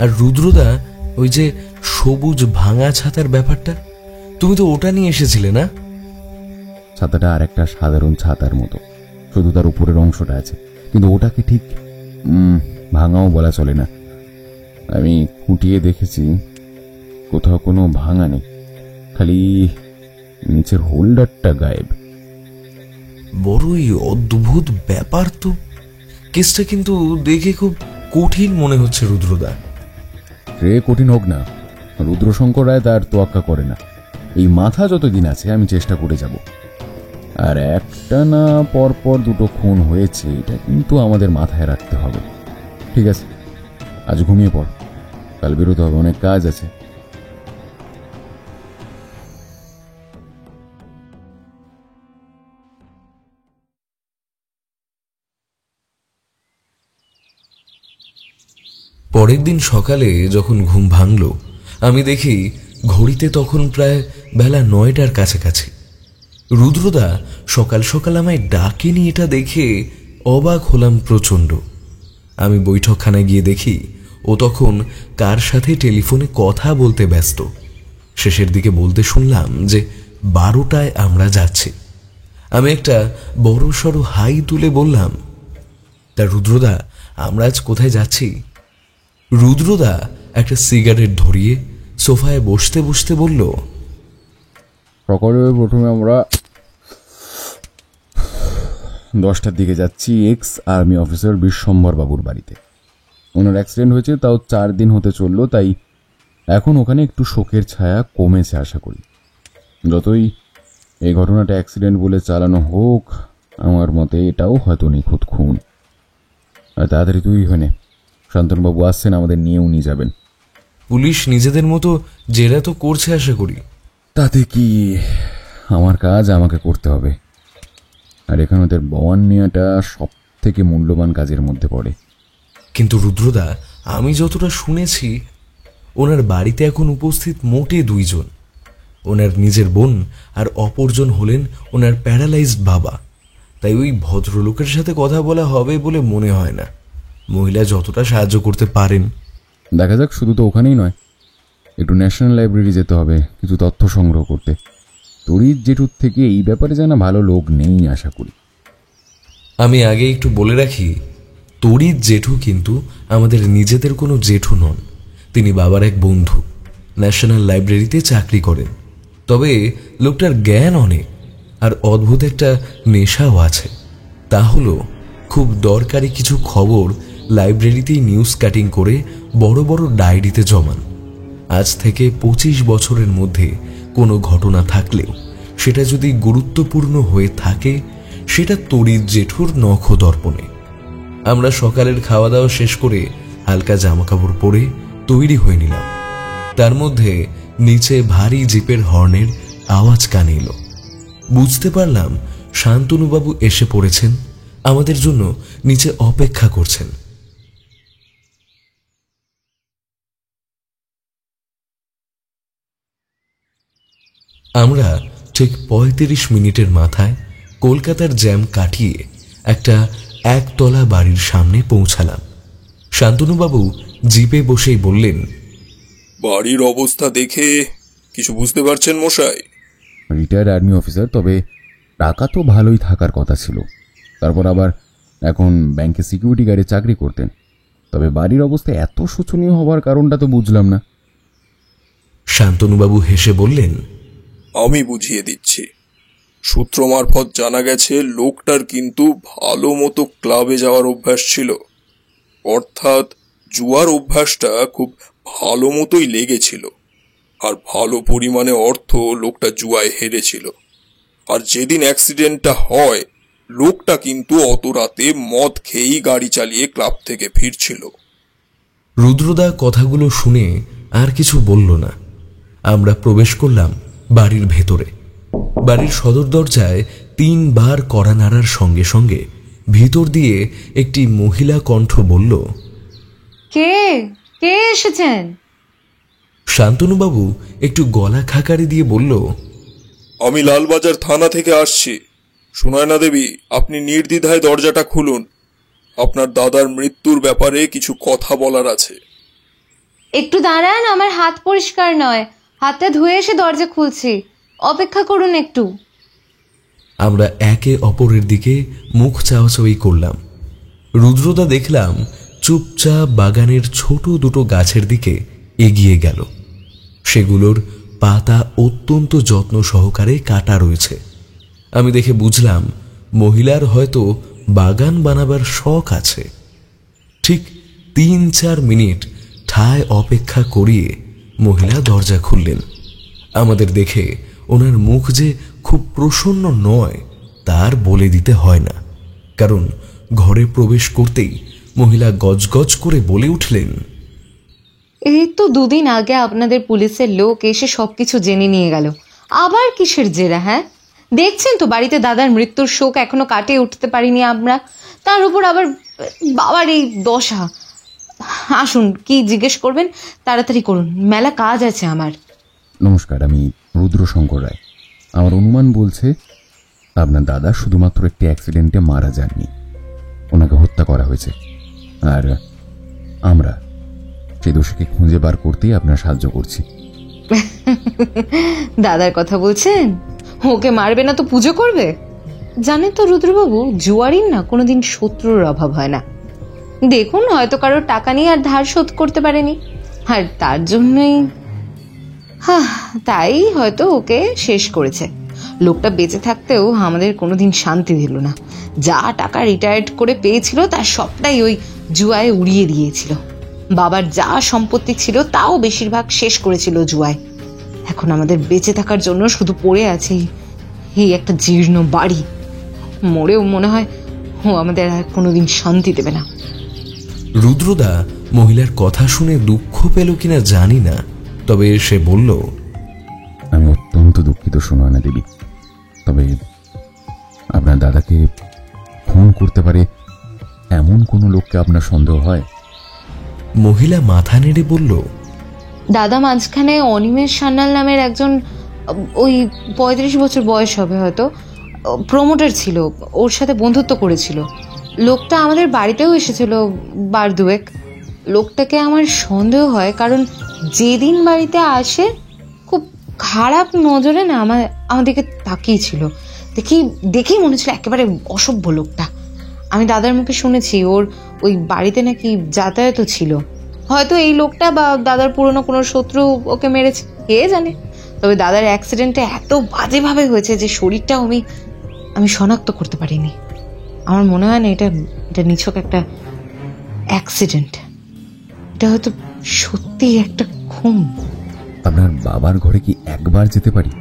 আর রুদ্রদা, ওই যে সবুজ ভাঙা ছাতার ব্যাপারটা, তুমি তো ওটা নিয়ে এসেছিলে না? ছাতাটা আর একটা সাধারণ ছাতার মতো, শুধু তার উপরের অংশটা আছে, কিন্তু ওটাকে ঠিক ভাঙাও বলা চলে না। আমি খুঁটিয়ে দেখেছি, কোথাও কোনো ভাঙা নেই, খালি নিচের হোল্ডারটা গায়েব। বড়ই অদ্ভুত ব্যাপার তো। কেসটা কিন্তু দেখে খুব কঠিন মনে হচ্ছে রুদ্রদা। সে কঠিন হোক না, রুদ্রশঙ্কর রায় তার তোয়াক্কা করে না। এই মাথা যতদিন আছে আমি চেষ্টা করে যাব। আর একটা না পরপর দুটো খুন হয়েছে, এটা কিন্তু আমাদের মাথায় রাখতে হবে। ঠিক আছে, আজ ঘুমিয়ে পড়, কাল বেরোতে হবে, অনেক কাজ আছে। পরের দিন সকালে যখন ঘুম ভাঙল, আমি দেখি ঘড়িতে তখন প্রায় বেলা 9টার কাছাকাছি। রুদ্রদা সকাল সকাল আমায় ডাকেনি, এটা দেখে অবাক হলাম প্রচণ্ড। আমি বৈঠকখানায় গিয়ে দেখি ও তখন কার সাথে টেলিফোনে কথা বলতে ব্যস্ত। শেষের দিকে বলতে শুনলাম যে 12টায় আমরা যাচ্ছি। আমি একটা বড় সড়ো হাই তুলে বললাম, তা রুদ্রদা, আমরা আজ কোথায় যাচ্ছি? রুদ্রদা একটা সিগারেট ধরিয়ে সোফায় বসতে বসতে বলল, সকালে প্রথমে আমরা 10টার দিকে যাচ্ছি এক্স আর্মি অফিসার বিশ্বম্ভর বাবুর বাড়িতে। ওনার অ্যাক্সিডেন্ট হয়েছে, তাও 4 দিন হতে চললো, তাই এখন ওখানে একটু শোকের ছায়া কমেছে আশা করি। যতই এই ঘটনাটা অ্যাক্সিডেন্ট বলে চালানো হোক, আমার মতে এটাও হয়তো নিখুঁত খুন। আর তাড়াতাড়ি তুই হনে, শান্তনুবাবু আসছেন, আমাদের নিয়েও নিয়ে যাবেন। পুলিশ নিজেদের মতো জেরা তো করছে আশা করি। তাতে কি, আমার কাজ আমাকে করতে হবে। আর এখানে ওদের বয়ান নেওয়াটা সব থেকে মূল্যবান কাজের মধ্যে পড়ে। কিন্তু রুদ্রদা, আমি যতটা শুনেছি, ওনার বাড়িতে এখন উপস্থিত মোটে 2 জন। ওনার নিজের বোন আর অপরজন হলেন ওনার প্যারালাইজড বাবা। তাই ওই ভদ্রলোকের সাথে কথা বলা হবে বলে মনে হয় না। মহিলা যতটা সাহায্য করতে পারেন। দেখা যাক, শুধু তো ওখানেই নয়, একটু ন্যাশনাল লাইব্রেরি যেতে হবে কিছু তথ্য সংগ্রহ করতে। তরিৎ জেঠুর থেকে এই ব্যাপারে জানা ভালো লোক নেই আশা করি। আমি আগে একটু বলে রাখি, তরিৎ জেঠু কিন্তু আমাদের নিজেদের কোনো জেঠু নন। তিনি বাবার এক বন্ধু, ন্যাশনাল লাইব্রেরিতে চাকরি করেন। তবে লোকটার জ্ঞান অনেক, আর অদ্ভুত একটা নেশাও আছে। তা হলো খুব দরকারি কিছু খবর লাইব্রেরিতেই নিউজ কাটিং করে বড় বড় ডায়েরিতে জমান। আজ থেকে 25 বছরের মধ্যে কোনো ঘটনা থাকলেও সেটা যদি গুরুত্বপূর্ণ হয়ে থাকে, সেটা তরিৎ জেঠুর নখদর্পণে। আমরা সকালের খাওয়া দাওয়া শেষ করে হালকা জামাকাপড় পরে তৈরি হয়ে নিলাম। তার মধ্যে নিচে ভারী জিপের হর্নের আওয়াজ কানে এলো। বুঝতে পারলাম শান্তনুবাবু এসে পড়েছেন, আমাদের জন্য নিচে অপেক্ষা করছেন। আমরা ঠিক 35 মিনিটের মাথায় কলকাতার জ্যাম কাটিয়ে একটা 1 তলা বাড়ির সামনে পৌঁছালাম। শান্তনুবাবু জিপে বসেই বললেন, বাড়ির অবস্থা দেখে কিছু বুঝতে পারছেন মশাই? রিটায়ার্ড আর্মি অফিসার, তবে টাকা তো ভালোই থাকার কথা ছিল। তারপর আবার এখন ব্যাংকে সিকিউরিটি গার্ডে চাকরি করতেন। তবে বাড়ির অবস্থা এত শোচনীয় হবার কারণটা তো বুঝলাম না। শান্তনুবাবু হেসে বললেন, আমি বুঝিয়ে দিচ্ছি। সূত্র মারফত জানা গেছে লোকটার কিন্তু ভালো মতো ক্লাবে যাওয়ার অভ্যাস ছিল, অর্থাৎ জুয়ার অভ্যাসটা খুব ভালো মতোই লেগেছিল, আর ভালো পরিমাণে অর্থ লোকটা জুয়ায় হেরেছিল। আর যেদিন অ্যাক্সিডেন্টটা হয়, লোকটা কিন্তু অত রাতে মদ খেয়েই গাড়ি চালিয়ে ক্লাব থেকে ফিরছিল। রুদ্রদা কথাগুলো শুনে আর কিছু বলল না। আমরা প্রবেশ করলাম বাড়ির ভেতরে। বাড়ির সদর দরজায় 3 বার কড়া নাড়ার সঙ্গে সঙ্গে ভিতর দিয়ে একটি মহিলা কণ্ঠ বলল, কে কে এসেছেন? শান্তনুবাবু একটু গলা খাকারি দিয়ে বলল, আমি লালবাজার থানা থেকে আসছি। সুনয়না দেবী, আপনি নির্দ্বিধায় দরজাটা খুলুন। আপনার দাদার মৃত্যুর ব্যাপারে কিছু কথা বলার আছে। একটু দাঁড়ান, আমার হাত পরিষ্কার নয়, হাতটা ধুয়ে এসে দরজা খুলছি, অপেক্ষা করুন একটু। আমরা একে অপরের দিকে মুখ চাওয়াচাওয়ি করলাম। রুদ্রদা দেখলাম চুপচাপ বাগানের ছোট দুটো গাছের দিকে এগিয়ে গেল। সেগুলোর পাতা অত্যন্ত যত্ন সহকারে কাটা রয়েছে। আমি দেখে বুঝলাম মহিলার হয়তো বাগান বানাবার শখ আছে। ঠিক 3-4 মিনিট ঠায় অপেক্ষা করিয়ে মহিলা দরজা খুললেন। আমাদের দেখে ওনার মুখ যে খুব প্রসন্ন নয় তার বলে দিতে হয় না, কারণ ঘরে প্রবেশ করতেই মহিলা গজগজ করে বলে উঠলেন, এই তো 2 দিন আগে আপনাদের পুলিশের লোক এসে সবকিছু জেনে নিয়ে গেল, আবার কিসের জেরা? হ্যাঁ, দেখছেন তো বাড়িতে দাদার মৃত্যুর শোক এখনো কাটিয়ে উঠতে পারিনি আমরা, তার উপর আবার বাবার এই দশা। আসুন, কি জিজ্ঞেস করবেন তাড়াতাড়ি করুন, মেলা কাজ আছে আমার। নমস্কার, আমি রুদ্রশঙ্কর রায়। আমার অনুমান বলছে আপনার দাদা শুধুমাত্র একটি অ্যাক্সিডেন্টে মারা যাননি, ওনাকে হত্যা করা হয়েছে। আর আমরা সেই দোষীকে খুঁজে বার করতেই আপনার সাহায্য করছি। দাদার কথা বলছেন? ওকে মারবে না তো পুজো করবে? জানেন তো রুদ্রবাবু, জুয়ারির না কোনোদিন শত্রুর অভাব হয় না। দেখুন, হয়তো কারোর টাকা নিয়ে আর ধার শোধ করতে পারেনি, আর তার জন্যই তাই হয়তো ওকে শেষ করেছে। লোকটা বেঁচে থাকতেও আমাদের কোনোদিন শান্তি দিল না। যা টাকা রিটায়ার্ড করে পেয়েছিল তার সবটাই ওই জুয়ায় উড়িয়ে দিয়েছিল। বাবার যা সম্পত্তি ছিল তাও বেশিরভাগ শেষ করেছিল জুয়ায়। এখন আমাদের বেঁচে থাকার জন্য শুধু পড়ে আছে এই একটা জীর্ণ বাড়ি। মরেও মনে হয় ও আমাদের আর কোনোদিন শান্তি দেবে না। রুদ্রদা মহিলার কথা শুনে দুঃখ পেল কিনা জানি না, তবে সে বলল, আমি অত্যন্ত দুঃখিত সুনয়না দেবী, তবে আপনার দাদাকে খুন করতে পারে এমন কোনো লোককে আপনার সন্দেহ হয়? মহিলা মাথা নেড়ে বলল, দাদা মাঝখানে অনিমেষ সান্যাল নামের একজন, ওই 35 বছর বয়স হবে হয়তো, প্রমোটার ছিল, ওর সাথে বন্ধুত্ব করেছিল। লোকটা আমাদের বাড়িতেও এসেছিল 2 বার। লোকটাকে আমার সন্দেহ হয়, কারণ যেদিন বাড়িতে আসে খুব খারাপ নজরে না আমাদেরকে তাকিয়েছিল। দেখেই মনে হচ্ছিল একেবারে অসভ্য লোকটা। আমি দাদার মুখে শুনেছি ওর ওই বাড়িতে নাকি যাতায়াতও ছিল। হয়তো এই লোকটা বা দাদার পুরনো কোনো শত্রু ওকে মেরেছে, কে জানে। তবে দাদার অ্যাক্সিডেন্টটা এত বাজেভাবে হয়েছে যে শরীরটাও আমি শনাক্ত করতে পারিনি। আমার মনে হয় না এটা নিছক একটা অ্যাক্সিডেন্ট, এটা হয়তো সত্যি একটা খুন। আপনার বাবার ঘরে কি একবার যেতে পারি?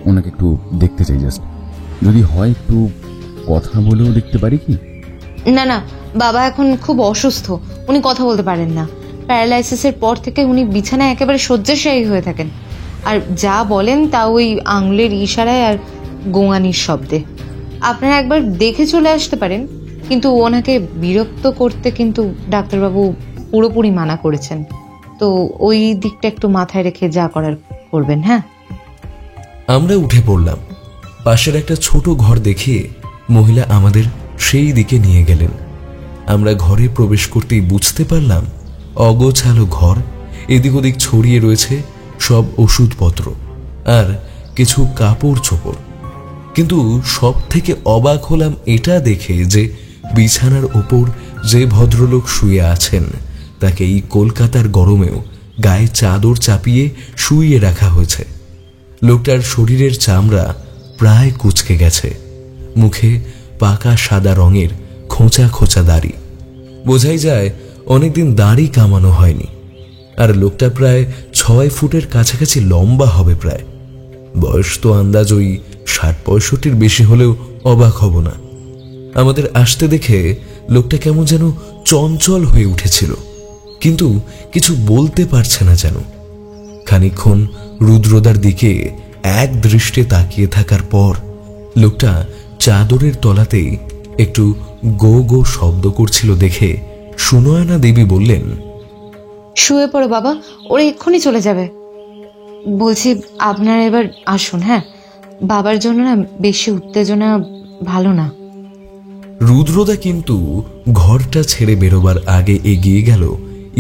ওনাকে একটু দেখতে চাই, জাস্ট যদি হয় একটু কথা বলেও দেখতে পারি কি? না, বাবা এখন খুব অসুস্থ, উনি কথা বলতে পারেন না। প্যারালাইসিসের পর থেকে উনি বিছানায় একেবারে শয্যাশায়ী হয়ে থাকেন, আর যা বলেন তা ওই আঙুলের ইশারায় আর গোঙানির শব্দে। আপনারা একবার দেখে চলে আসতে পারেন, কিন্তু ওনাকে বিরক্ত করতে কিন্তু ডাক্তারবাবু পুরোপুরি মানা করেছেন। তো ওই দিকটা একটু মাথায় রেখে যা করার করবেন। হ্যাঁ, আমরা উঠে পড়লাম। পাশের একটা ছোট ঘর দেখিয়ে মহিলা আমাদের সেই দিকে নিয়ে গেলেন। আমরা ঘরে প্রবেশ করতেই বুঝতে পারলাম অগোছালো ঘর, এদিক ওদিক ছড়িয়ে রয়েছে সব ওষুধপত্র আর কিছু কাপড় চোপড়। কিন্তু সব থেকে অবাক হলাম এটা দেখে যে বিছানার ওপর যে ভদ্রলোক শুয়ে আছেন তাকে এই কলকাতার গরমেও গায়ে চাদর চাপিয়ে শুইয়ে রাখা হয়েছে। লোকটার শরীরের চামড়া প্রায় কুঁচকে গেছে, মুখে পাকা সাদা রঙের খোঁচা খোঁচা দাড়ি, বোঝাই যায় অনেকদিন দাড়ি কামানো হয়নি। আর লোকটা প্রায় 6 ফুটের কাছাকাছি লম্বা হবে প্রায়। বয়স তো আন্দাজ ওই 60-65 বেশি হলেও অবাক হব না। আমাদের আসতে দেখে লোকটা কেমন যেন চঞ্চল হয়ে উঠেছিল, কিন্তু কিছু বলতে পারছে না যেন। খানিকক্ষণ রুদ্রদার দিকে এক দৃষ্টে তাকিয়ে থাকার পর লোকটা চাদরের তলাতেই একটু গো গো শব্দ করছিল দেখে সুনয়না দেবী বললেন, শুয়ে পড়ো বাবা, ওরা এক্ষুনি চলে যাবে। বলছি আপনারা এবার আসুন। হ্যাঁ, বাবার জন্য না বেশি উত্তেজনা ভালো না। রুদ্রদা কিন্তু ঘরটা ছেড়ে বেরোবার আগে এগিয়ে গেল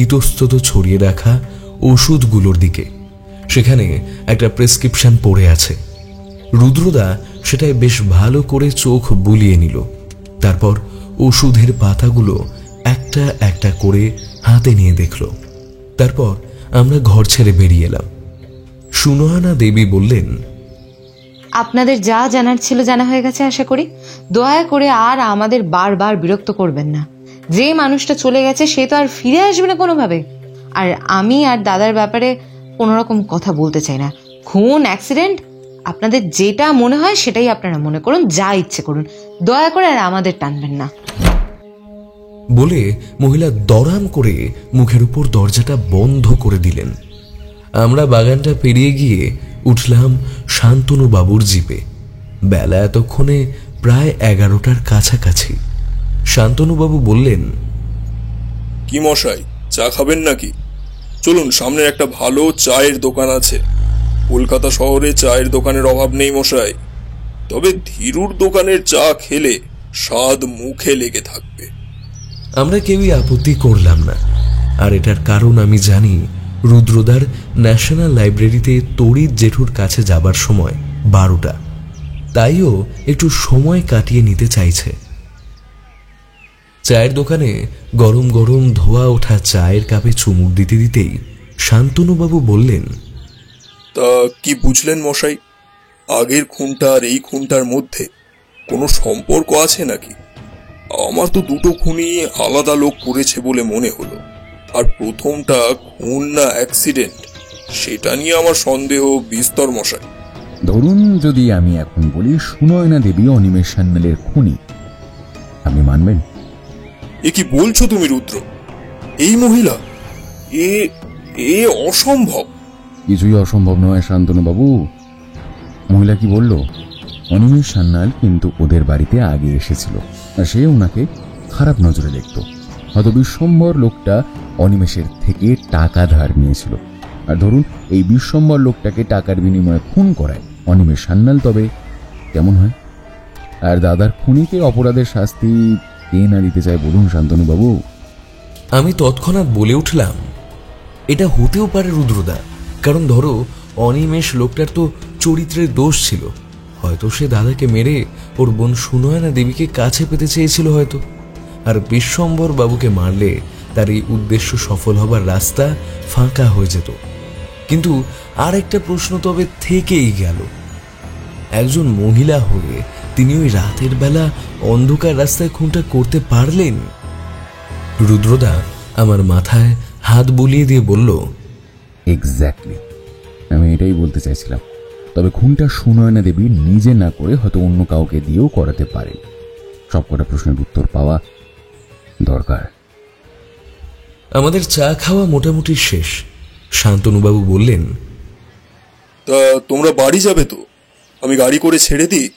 ইতস্তত ছড়িয়ে রাখা ওষুধগুলোর দিকে। সেখানে একটা প্রেসক্রিপশন পড়ে আছে। রুদ্রদা সেটাই বেশ ভালো করে চোখ বুলিয়ে নিল। তারপর ওষুধের পাতাগুলো একটা একটা করে হাতে নিয়ে দেখল। তারপর আমরা ঘর ছেড়ে বেরিয়ে এলাম। সুনয়না দেবী বললেন, আপনাদের যা জানার ছিল জানা হয়ে গেছে আশা করি। দয়া করে আর আমাদের বারবার বিরক্ত করবেন না। যে মানুষটা চলে গেছে সে তো আর ফিরে আসবে না কোনোভাবে। আর আমি আর দাদার ব্যাপারে কোনো রকম কথা বলতে চাই না। খুন, অ্যাক্সিডেন্ট, আপনাদের যেটা মনে হয় সেটাই আপনারা মনে করুন, যা ইচ্ছে করুন। দয়া করে আর আমাদের টানবেন না। বলে মহিলা দরাম করে মুখের উপর দরজাটা বন্ধ করে দিলেন। আমরা বাগানটা পেরিয়ে গিয়ে উঠলাম শান্তনু বাবুর জিপে। বেলা এতক্ষণে প্রায় 11টার কাছাকাছি। শান্তনু বাবু বললেন, কি মশাই, চা খাবেন নাকি? চলুন, সামনে একটা ভালো চায়ের দোকান আছে। কলকাতা শহরে চায়ের দোকানের অভাব নেই মশাই, তবে ধীরুর দোকানের চা খেলে স্বাদ মুখে লেগে থাকবে। আমরা কেউই আপত্তি করলাম না। আর এটার কারণ আমি জানি, রুদ্রদার ন্যাশনাল লাইব্রেরিতে তড়িৎ জেঠুর কাছে যাবার সময় 12টা, তাইও একটু সময় কাটিয়ে নিতে চাইছে। চায়ের দোকানে গরম গরম ধোয়া ওঠা চায়ের কাপে চুমুক দিতে দিতেই শান্তনুবাবু বললেন, তা কি বুঝলেন মশাই? আগের খুনটা আর এই খুনটার মধ্যে কোনো সম্পর্ক আছে নাকি? আমার তো দুটো খুনই আলাদা লোক করেছে বলে মনে হলো। আর প্রথমটা খুন না অ্যাক্সিডেন্ট, সেটা নিয়ে আমার সন্দেহ বিস্তর মশাই। ধরুন যদি আমি এখন বলি সুনয়না দেবী অনিমেষ সান্যালের খুনি, আপনি মানবেন? এ কি বলছো তুমি রুদ্র? এই মহিলা, এ এ অসম্ভব। কিছুই অসম্ভব নয় শান্তনু বাবু। মহিলা কি বলল, অনিমেষ সান্যাল কিন্তু ওদের বাড়িতে আগে এসেছিল আর সে ওনাকে খারাপ নজরে দেখত। হয়তো বিশ্বম্বর লোকটা অনিমেষের থেকে টাকা ধার নিয়েছিল, আর ধরুন এই বিশ্বম্বর লোকটাকে টাকার বিনিময়ে খুন করায় অনিমেষ সান্যাল, তবে কেমন হয়? আর দাদার খুনিকে অপরাধের শাস্তি কে না দিতে চায় বলুন শান্তনু বাবু? আমি তৎক্ষণাৎ বলে উঠলাম, এটা হতেও পারে রুদ্রদা, কারণ ধরো অনিমেষ লোকটার তো চরিত্রের দোষ ছিল। হয়তো সে দাদাকে মেরে ওর বোন সুনয়না দেবীকে কাছে পেতে চেয়েছিল হয়তো। আর বিশ্বম্বর বাবুকে মারলে তার এই উদ্দেশ্য সফল হবার রাস্তা ফাঁকা হয়ে যেত। কিন্তু আর একটা প্রশ্ন তবে থেকেই গেল, একজন মহিলা হয়ে তিনি ওই রাতের বেলা অন্ধকার রাস্তায় খুনটা করতে পারলেন? রুদ্রদা আমার মাথায় হাত বুলিয়ে দিয়ে বলল, এক্স্যাক্টলি, আমি এটাই বলতে চাইছিলাম। তবে খুনটা সুনয়না দেবী নিজে না করে হয়তো অন্য কাউকে দিয়েও করাতে পারে। সবকটা প্রশ্নের উত্তর পাওয়া দরকার। আমাদের চা খাওয়া মোটামুটি শেষ। শান্তনুবাবু বললেন, তা তোমরা বাড়ি যাবে তো? আমি গাড়ি করে ছেড়ে দিই?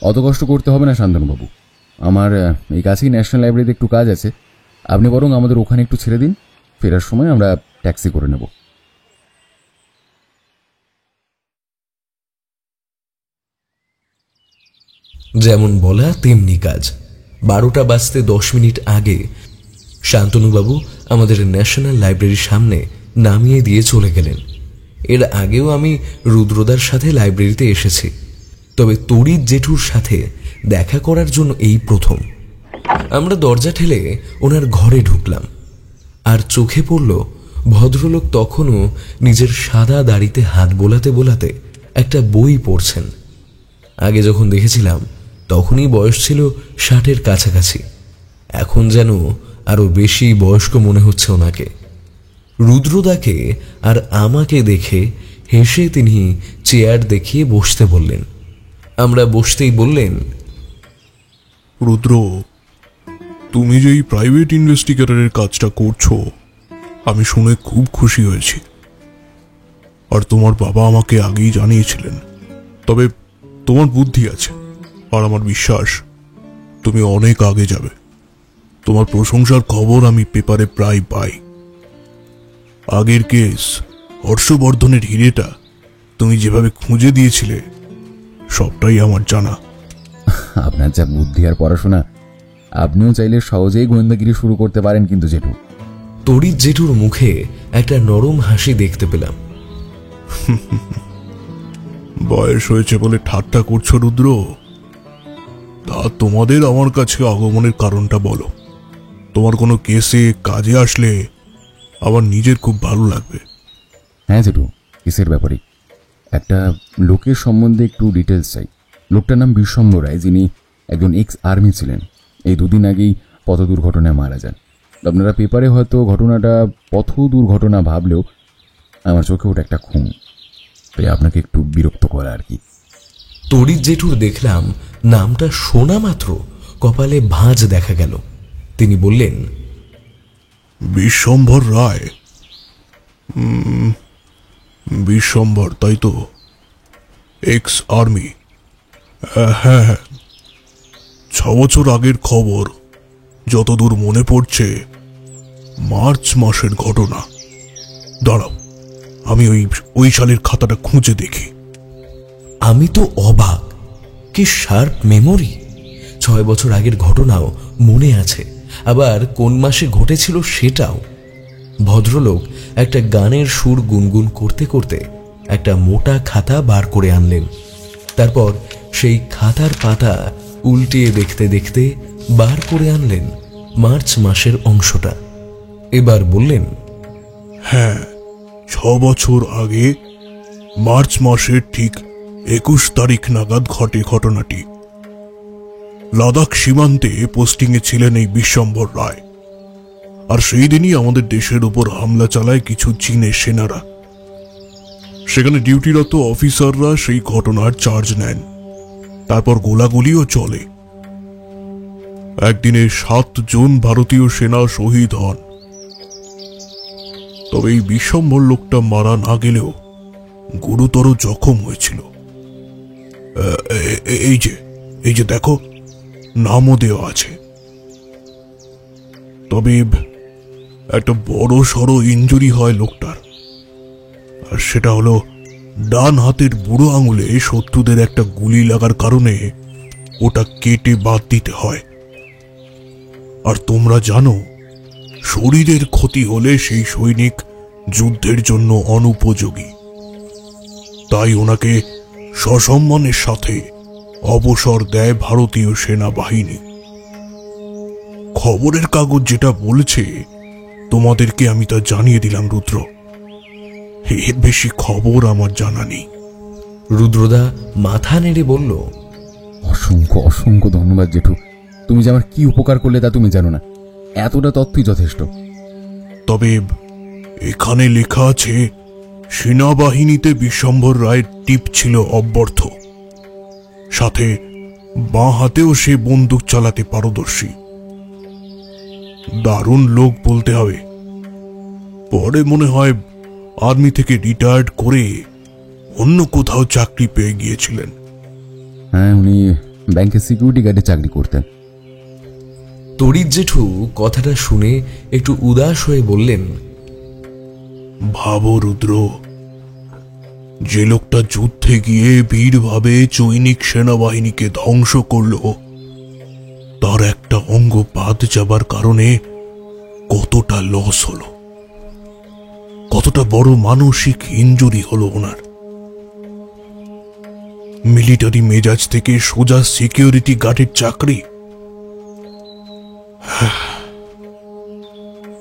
অত কষ্ট করতে হবে না শান্তনুবাবু, আমার এই কাছেই ন্যাশনাল লাইব্রেরিতে একটু কাজ আছে। আপনি বরং আমাদের ওখানে একটু ছেড়ে দিন, ফেরার সময় আমরা ট্যাক্সি করে নেব। যেমন বলা তেমনি কাজ। 12টা বাজতে 10 মিনিট আগে শান্তনুবাবু আমাদের ন্যাশনাল লাইব্রেরির সামনে নামিয়ে দিয়ে চলে গেলেন। এর আগেও আমি রুদ্রদার সাথে লাইব্রেরিতে এসেছি, তবে তড়িৎ জেঠুর সাথে দেখা করার জন্য এই প্রথম। আমরা দরজা ঠেলে ওনার ঘরে ঢুকলাম, আর চোখে পড়ল ভদ্রলোক তখনও নিজের সাদা দাড়িতে হাত বোলাতে বোলাতে একটা বই পড়ছেন। আগে যখন দেখেছিলাম তখনই বয়স ছিল 60-এর কাছাকাছি, এখন যেন আরো বেশি বয়স্ক মনে হচ্ছে ওনাকে। রুদ্রদাকে আর আমাকে দেখে হেসে তিনি চেয়ার দেখিয়ে বসতে বললেন। আমরা বসতেই বললেন, রুদ্র, তুমি যে এই প্রাইভেট ইনভেস্টিগেটরের কাজটা করছো আমি শুনে খুব খুশি হয়েছি। আর তোমার বাবা আমাকে আগেই জানিয়েছিলেন, তবে তোমার বুদ্ধি আছে, আর আমার বিশ্বাস তুমি অনেক আগে যাবে। তোমার প্রশংসার খবর আমি পেপারে প্রায় পাই। আগের কেস হর্ষবর্ধনের হিরেটা তুমি যেভাবে খুঁজে দিয়েছিলে সবটাই আমার জানা। আপনার যা বুদ্ধি আর পড়াশোনা, আপনিও চাইলে সহজেই গোয়েন্দাগিরি শুরু করতে পারেন কিন্তু জেঠু। তড়িৎ জেঠুর মুখে একটা নরম হাসি দেখতে পেলাম। বয়স হয়েছে বলে ঠাট্টা করছো রুদ্র? তা তোমাদের আমার কাছে আগমনের কারণটা বলো। তোমার কোনো কেসে কাজে আসলে আমার নিজের খুব ভালো লাগবে। হ্যাঁ জেঠু, কেসের ব্যাপারে একটা লোকের সম্বন্ধে একটু ডিটেলস চাই। লোকটার নাম বিশ্বম্বর রায়, যিনি একজন এক্স আর্মি ছিলেন। এই 2 দিন আগেই পথ দুর্ঘটনায় মারা যান। আপনারা পেপারে হয়তো ঘটনাটা পথ দুর্ঘটনা ভাবলেও আমার চোখে ওটা একটা খুন, তাই আপনাকে একটু বিরক্ত করা আর কি। তড়িৎ জেঠুর দেখলাম নামটা শোনা মাত্র কপালে ভাঁজ দেখা গেল। তিনি বললেন, বিশ্বম্ভর রায়? বিশ্বম্ভর, তাই তো? Ex army. হ্যাঁ, 6 বছর আগের খবর। যতদূর মনে পড়ছে মার্চ মাসের ঘটনা। দাঁড়াও, আমি ওই সালের খাতাটা খুঁজে দেখি। আমি তো অবাক, কি শার্প মেমোরি। 6 বছর আগের ঘটনাও মনে আছে, আবার কোন মাসে ঘটেছিল সেটাও। ভদ্রলোক একটা গানের সুর গুনগুন করতে করতে একটা মোটা খাতা বার করে আনলেন। তারপর সেই খাতার পাতা উল্টিয়ে দেখতে দেখতে বার করে আনলেন মার্চ মাসের অংশটা। এবার বললেন, হ্যাঁ, 6 বছর আগে মার্চ মাসের ঠিক 21 তারিখ নাগাদ ঘটে ঘটনাটি। লাদাখ সীমান্তে পোস্টিংয়ে ছিলেন এই বিশ্বম্বর রায়, আর সেই দিনই আমাদের দেশের উপর হামলা চালায় কিছু চীনের সেনারা। সেখানে ডিউটিরত অফিসাররা সেই ঘটনার চার্জ নেন, তারপর গোলাগুলিও চলে। একদিনে 7 জন ভারতীয় সেনা শহীদ হন। তবে এই বিশ্বম্বর লোকটা মারা না গেলেও গুরুতর জখম হয়েছিল। এই যে দেখো, নামও দেওয়া আছে। তবে একটা বড় সড়ো ইনজুরি হয় লোকটার, আর সেটা হলো ডান হাতের বুড়ো আঙুলে শত্রুদের একটা গুলি লাগার কারণে ওটা কেটে বাদ দিতে হয়। আর তোমরা জানো, শরীরের ক্ষতি হলে সেই সৈনিক যুদ্ধের জন্য অনুপযোগী। তাই ওনাকে সসম্মানের সাথে অবসর দেয় ভারতীয় সেনাবাহিনী। খবরের কাগজ যেটা বলেছে তোমাদেরকে আমি তা জানিয়ে দিলাম রুদ্র। এর বেশি খবর আমার জানা নেই। রুদ্রদা মাথা নেড়ে বলল, অসংখ্য অসংখ্য ধন্যবাদ জেঠু। তুমি যে আমার কি উপকার করলে তা তুমি জানো না। এতটা তথ্যই যথেষ্ট। তবে এখানে লেখা আছে সেনাবাহিনীতে বিশ্বম্বর রায়ের টিপ ছিল অব্যর্থ, সাথে বাঁ হাতেও সে বন্দুক চালাতে পারদর্শী। দারুণ লোক বলতে হবে। পরে মনে হয় আর্মি থেকে রিটায়ার্ড করে অন্য কোথাও চাকরি পেয়ে গিয়েছিলেন। হ্যাঁ, উনি ব্যাংকে সিকিউরিটি গার্ডে চাকরি করতেন। তড়িৎ জেঠু কথাটা শুনে একটু উদাস হয়ে বললেন, ভাবো রুদ্র, যে লোকটা যুদ্ধে গিয়ে বীরভাবে চৈনিক সেনাবাহিনীকে ধ্বংস করল, তার একটা অঙ্গ বাদ যাবার কারণে কতটা লস হলো, কতটা বড় মানসিক ইনজুরি হলো ওনার। মিলিটারি মেজাজ থেকে সোজা সিকিউরিটি গার্ডের চাকরি।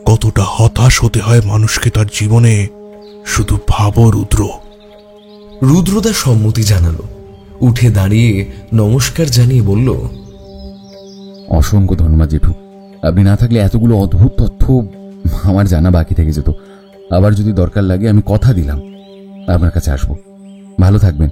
কতটা হতাশ হতে হয় মানুষকে তার জীবনে, শুধু ভাবো রুদ্র। রুদ্রদা সম্মতি জানালো, উঠে দাঁড়িয়ে নমস্কার জানিয়ে বলল, অসংখ্য ধন্যবাদ জেঠু। আপনি না থাকলে এতগুলো অদ্ভুত তথ্য আমার জানা বাকি থেকে যেত। আবার যদি দরকার লাগে আমি কথা দিলাম আপনার কাছে আসবো। ভালো থাকবেন।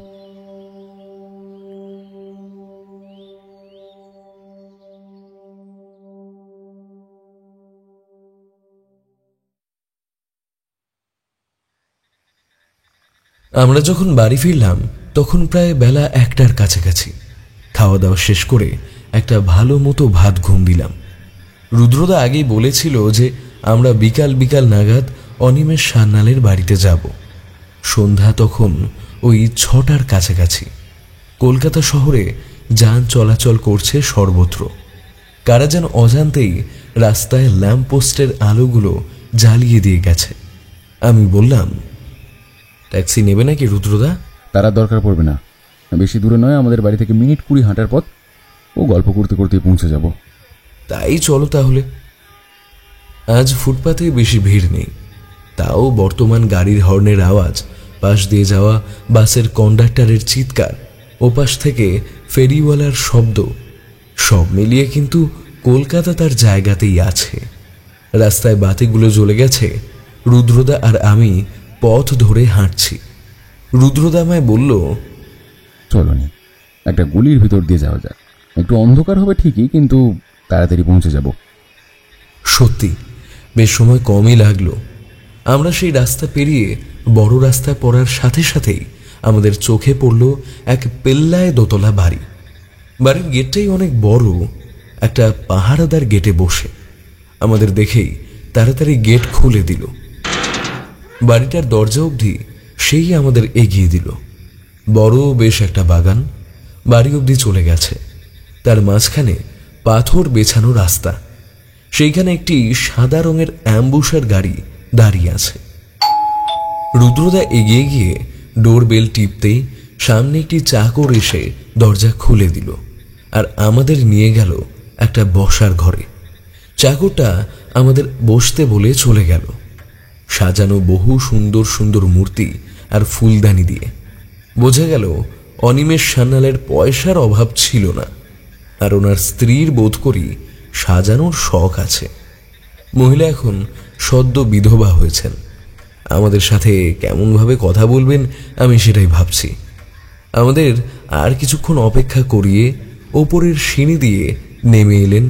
আমরা যখন বাড়ি ফিরলাম তখন প্রায় বেলা 1টার কাছাকাছি। খাওয়া দাওয়া শেষ করে একটা ভালো মতো ভাত ঘুম দিলাম। রুদ্রদা আগেই বলেছিল যে আমরা বিকাল বিকাল নাগাদ অনিমেষ সান্যালের বাড়িতে যাব। সন্ধ্যা তখন ওই 6টার কাছাকাছি। কলকাতা শহরে যান চলাচল করছে সর্বত্র। কারা যেন অজান্তেই রাস্তায় ল্যাম্পপোস্টের আলোগুলো জ্বালিয়ে দিয়ে গেছে। আমি বললাম, ট্যাক্সি নেবে নাকি রুদ্রদা? তারা দরকার পড়বে না, বেশি দূরে নয়, আমাদের বাড়ি থেকে মিনিট 20 হাঁটার পথ। ও গল্প করতে করতে পৌঁছে যাব। তাই চলো তাহলে। আজ ফুটপাতে বেশি ভিড় নেই, তাও বর্তমান গাড়ির হর্নের আওয়াজ, পাশ দিয়ে যাওয়া বাসের কন্ডাক্টরের চিৎকার, ওপাশ থেকে ফেরিওয়ালার শব্দ, সব মিলিয়ে কিন্তু কলকাতা তার জায়গাতেই আছে। রাস্তায় বাতিগুলো জ্বলে গেছে। রুদ্রদা আর আমি পথ ধরে হাঁটছি। রুদ্রদা আমায় বলল, চলনি, একটা গলির ভিতর দিয়ে যাওয়া যায়। একটু অন্ধকার হবে ঠিকই, কিন্তু তাড়াতাড়ি পৌঁছে যাব। সত্যি বেশ সময় কমই লাগলো। আমরা সেই রাস্তা পেরিয়ে বড় রাস্তায় পড়ার সাথে সাথেই আমাদের চোখে পড়ল এক পেল্লায় দোতলা বাড়ি। বাড়ির গেটটাই অনেক বড়, একটা পাহারাদার গেটে বসে। আমাদের দেখেই তাড়াতাড়ি গেট খুলে দিল। বাড়িটার দরজা অবধি সেই আমাদের এগিয়ে দিল। বড় বেশ একটা বাগান বাড়ি অবধি চলে গেছে। তার মাঝখানে পাথর বেছানো রাস্তা, সেইখানে একটি সাদা রঙের অ্যাম্বুসার গাড়ি দাঁড়িয়ে আছে। রুদ্রদা এগিয়ে গিয়ে ডোর বেল টিপতেই সামনে একটি চাকর এসে দরজা খুলে দিল আর আমাদের নিয়ে গেল একটা বসার ঘরে। চাকরটা আমাদের বসতে বলে চলে গেল, সাজানো বহু সুন্দর সুন্দর মূর্তি আর ফুলদানি দিয়ে। বোঝা গেল অনিমেষ সান্যালের পয়সার অভাব ছিল না, আর ওনার স্ত্রীর বোধ করি সাজানোর শখ আছে। মহিলা এখন সদ্য বিধবা হয়েছেন। আমাদের সাথে কেমনভাবে কথা বলবেন আমি সেটাই ভাবছি। আমাদের আর কিছুক্ষণ অপেক্ষা করিয়ে ওপরের সিঁড়ি দিয়ে নেমে এলেন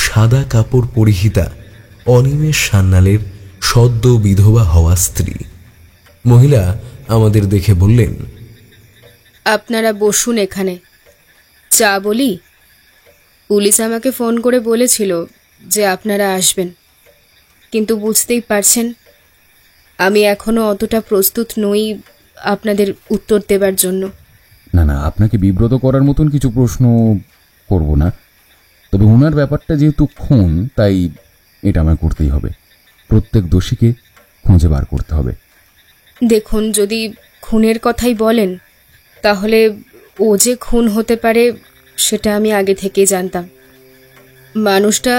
সাদা কাপড় পরিহিতা অনিমেষ সান্যালের সদ্য বিধবা হওয়া স্ত্রী। মহিলা আমাদের দেখে বললেন, আপনারা বসুন এখানে, চা বলি। পুলিশ আমাকে ফোন করে বলেছিল যে আপনারা আসবেন, কিন্তু বুঝতেই পারছেন আমি এখনো অতটা প্রস্তুত নই আপনাদের উত্তর দেবার জন্য। না না, আপনাকে বিব্রত করার মতন কিছু প্রশ্ন করব না, তবে ওনার ব্যাপারটা যেহেতু খুন, তাই এটা আমায় করতেই হবে। প্রত্যেক দোষীকে খুঁজে বার করতে হবে। দেখুন, যদি খুনের কথাই বলেন তাহলে ও যে খুন হতে পারে সেটা আমি আগে থেকেই জানতাম। মানুষটা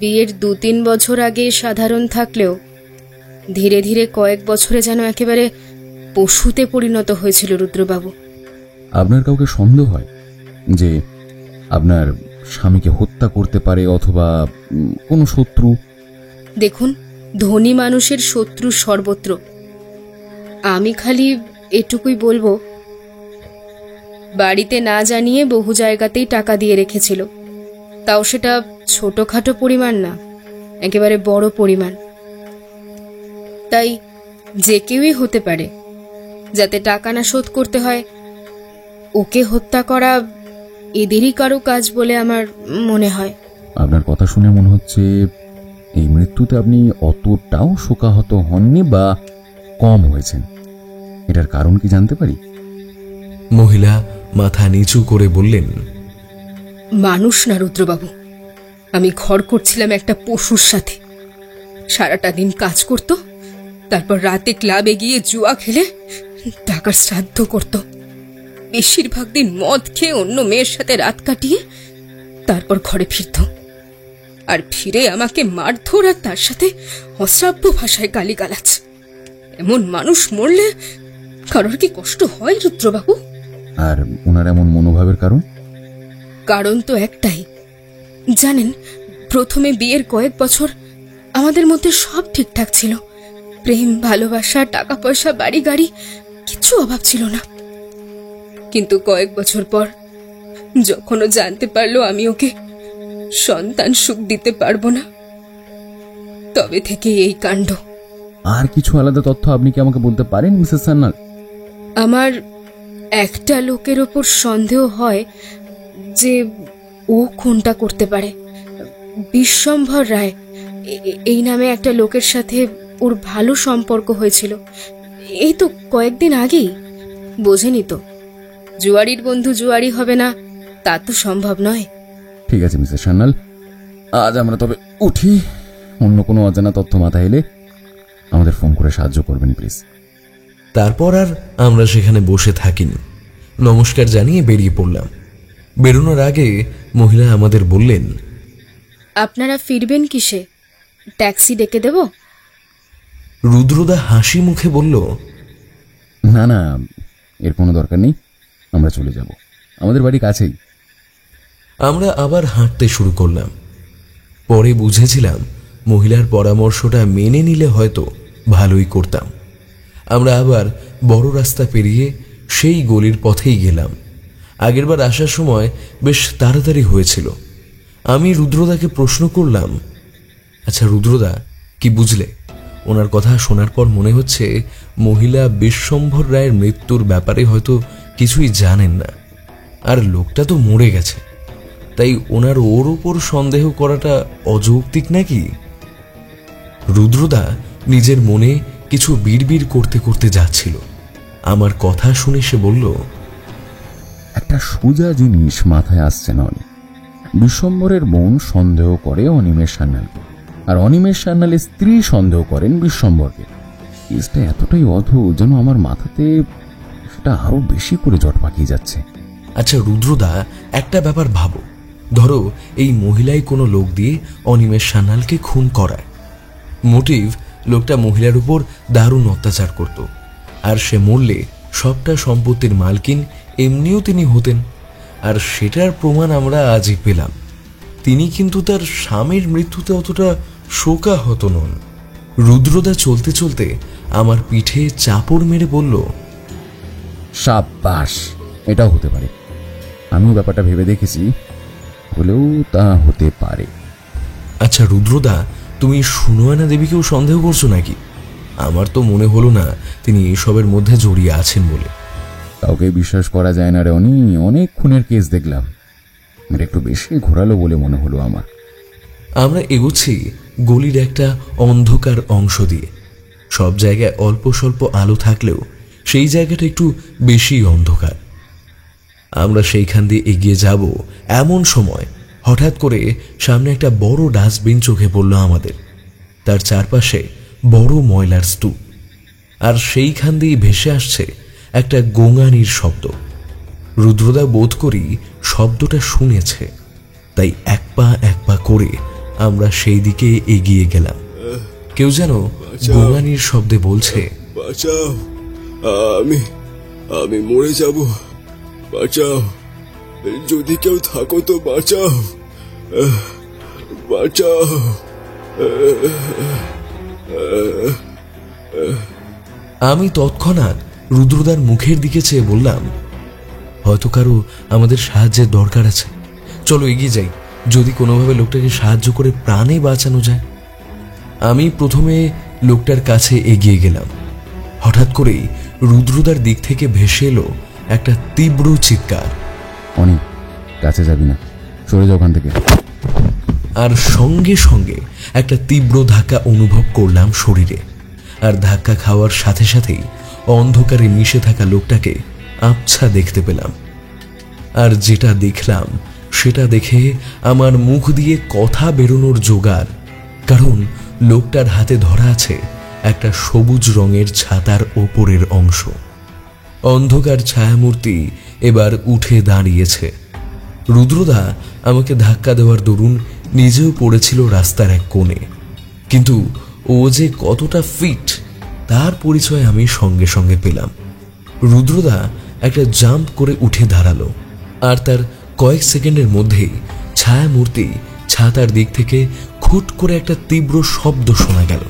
বিয়ের 2-3 বছর আগে সাধারণ থাকলেও ধীরে ধীরে কয়েক বছরে যেন একেবারে পশুতে পরিণত হয়েছিল রুদ্রবাবু। আপনার কাউকে সন্দেহ হয় যে আপনার স্বামীকে হত্যা করতে পারে, অথবা কোনো শত্রু? দেখুন, ধনী মানুষের শত্রু সর্বত্র। আমি খালি এটুকুই বলবো, বাড়িতে না জানিয়ে বহু জায়গাতেই টাকা দিয়ে রেখেছিল, তাও সেটা ছোটখাটো পরিমাণ না, একেবারে বড় পরিমাণ। তাই যে কেউই হতে পারে। যাতে টাকা না শোধ করতে হয়, ওকে হত্যা করা এদেরই কারো কাজ বলে আমার মনে হয়। আপনার কথা শুনে মনে হচ্ছে এই মৃত্যুতে আপনি অতটাও শোকাহত হননি, বা কম হয়েছেন। এটার কারণ কি জানতে পারি? মহিলা মাথা নিচু করে বললেন, মানুষ না রুদ্রবাবু, আমি ঘর করছিলাম একটা পশুর সাথে। সারাটা দিন কাজ করত, তারপর রাতে ক্লাবে গিয়ে জুয়া খেলে টাকার শ্রাদ্ধ করত। বেশিরভাগ দিন মদ খেয়ে অন্য মেয়ের সাথে রাত কাটিয়ে তারপর ঘরে ফিরত। আর ফিরে আমাকে মারধর আর তার সাথে অশ্রাব্য ভাষায় গালিগালাজ। এমন মানুষ মরলে কারোর কি কষ্ট হয় রুদ্রবাবু? আর ওনার এমন মনোভাবের কারণ? কারণ তো একটাই, জানেন, প্রথমে বিয়ের কয়েক বছর আমাদের মধ্যে সব ঠিকঠাক ছিল। প্রেম, ভালোবাসা, টাকা পয়সা, বাড়ি গাড়ি, কিছু অভাব ছিল না। কিন্তু কয়েক বছর পর যখন ও জানতে পারলো আমি ওকে সন্তান সুখ দিতে পারবো না, তবে থেকে এই কাণ্ড। আর কিছু আলাদা তথ্য আপনি কি আমাকে বলতে পারেন মিসেস সান্যাল? আমার একটা লোকের ওপর সন্দেহ হয় যে ও খুনটা করতে পারে। বিশ্বম্ভর রায় এই নামে একটা লোকের সাথে ওর ভালো সম্পর্ক হয়েছিল, এই তো কয়েকদিন আগেই। বোঝেনি তো, জুয়ারির বন্ধু জুয়ারি হবে না তা তো সম্ভব নয়। ঠিক আছে মিসেস সান্যাল, আজ আমরা তবে উঠি। অন্য কোনো অজানা তথ্য মাথায় এলে আমাদের ফোন করে সাহায্য করবেন প্লিজ। তারপর আর আমরা সেখানে বসে থাকিনি, নমস্কার জানিয়ে বেরিয়ে পড়লাম। বেরোনোর আগে মহিলা আমাদের বললেন, আপনারা ফিরবেন কিসে? ট্যাক্সি ডেকে দেব? রুদ্রদা হাসি মুখে বলল, না না, এর কোনো দরকার নেই, আমরা চলে যাব, আমাদের বাড়ি কাছেই। আমরা আবার হাঁটতে শুরু করলাম। পরে বুঝেছিলাম মহিলার পরামর্শটা মেনে নিলে হয়তো ভালোই করতাম। আমরা আবার বড় রাস্তা পেরিয়ে সেই গলির পথেই গেলাম। আগেরবার আসার সময় বেশ তাড়াতাড়ি হয়েছিল। আমি রুদ্রদাকে প্রশ্ন করলাম, আচ্ছা রুদ্রদা, কি বুঝলে? ওনার কথা শোনার পর মনে হচ্ছে মহিলা বিশ্বম্ভর রায়ের মৃত্যুর ব্যাপারে হয়তো কিছুই জানেন না, আর লোকটা তো মরে গেছে, তাই ওনার ওর উপর সন্দেহ করাটা অযৌক্তিক নাকি? রুদ্রদা নিজের মনে কিছু বিড়বিড় করতে করতে যাচ্ছিল। আমার কথা শুনে সে বলল, একটা সোজা জিনিস মাথায় আসছে না অনেক। বিশ্বম্বরের বোন সন্দেহ করে অনিমেষ সান্যালকে, আর অনিমেষ সান্যালের স্ত্রী সন্দেহ করেন বিশ্বম্বরকে। কেসটা এতটাই অদ্ভুত যেন আমার মাথাতে সেটা আরো বেশি করে জট পাকিয়ে যাচ্ছে। আচ্ছা রুদ্রদা, একটা ব্যাপার ভাবো, ধরো এই মহিলাই কোনো লোক দিয়ে অনিমেষ সান্যালকে খুন করায়। মোটিভ, লোকটা মহিলার উপর দারুণ অত্যাচার করত, আর সে মরলে সবটা সম্পত্তির মালকিন এমনিও তিনি হতেন, আর সেটার প্রমাণ আমরা আজই পেলাম। তিনি কিন্তু তার স্বামীর মৃত্যুতে অতটা শোকাহত নন। রুদ্রদা চলতে চলতে আমার পিঠে চাপড় মেরে বলল, সাব্বাস, এটাও হতে পারে। আমিও ব্যাপারটা ভেবে দেখেছি, হলেও তা হতে পারে। আচ্ছা রুদ্রদা, তুমি সুনয়না দেবীকেও সন্দেহ করছো নাকি? আমার তো মনে হলো না তিনি এসবের মধ্যে জড়িয়ে আছেন বলে। কাউকে বিশ্বাস করা যায় না রে অনি, অনেক খুনের কেস দেখলাম, এটা একটু বেশি ঘোরালো বলে মনে হলো আমার। আমরা এগোচ্ছি গলির একটা অন্ধকার অংশ দিয়ে। সব জায়গায় অল্প স্বল্প আলো থাকলেও সেই জায়গাটা একটু বেশি অন্ধকার। আমরা সেইখান দিয়ে এগিয়ে যাব এমন সময় হঠাৎ করে সামনে একটা বড় ডাস্টবিন চোখে পড়ল আমাদের। তার চারপাশে বড় ময়লার স্তূপ, আর সেইখান দিয়ে ভেসে আসছে একটা গোঙানির শব্দ। রুদ্রদা বোধ করি শব্দটা শুনেছে, তাই এক পা করে আমরা সেই দিকে এগিয়ে গেলাম। কেউ যেন গোঙানির শব্দে বলছে, বাঁচাও, আমি মরে যাব, বাঁচাও, যদি কেউ থাকো তো বাঁচাও, বাঁচাও। আমি তৎক্ষণাৎ রুদ্রদার মুখের দিকে চেয়ে বললাম, হয়তো কারো আমাদের সাহায্যের দরকার আছে, চলো এগিয়ে যাই, যদি কোনোভাবে লোকটাকে সাহায্য করে প্রাণে বাঁচানো যায়। আমি প্রথমে লোকটার কাছে এগিয়ে গেলাম। হঠাৎ করেই রুদ্রদার দিক থেকে ভেসে এলো একটা তীব্র চিৎকার, অনি, কাছে যাবি না, সরে যাও ওখান থেকে। আর সঙ্গে সঙ্গে একটা তীব্র ধাক্কা অনুভব করলাম শরীরে, আর ধাক্কা খাওয়ার সাথে সাথেই অন্ধকারে মিশে থাকা লোকটাকে আবছা দেখতে পেলাম। আর যেটা দেখলাম সেটা দেখে আমার মুখ দিয়ে কথা বেরোনোর জোগাড়, কারণ লোকটার হাতে ধরা আছে একটা সবুজ রঙের ছাতার ওপরের অংশ। অন্ধকার ছায়ামূর্তি এবার উঠে দাঁড়িয়েছে। রুদ্রদা আমাকে ধাক্কা দেওয়ার দরুন নিজেও পড়েছিল রাস্তার এক কোণে, কিন্তু ও যে কতটা ফিট তার পরিচয় আমি সঙ্গে সঙ্গে পেলাম। রুদ্রদা একটা জাম্প করে উঠে দাঁড়ালো, আর তার কয়েক সেকেন্ডের মধ্যেই ছায়ামূর্তি ছাতার দিক থেকে খুট করে একটা তীব্র শব্দ শোনা গেল,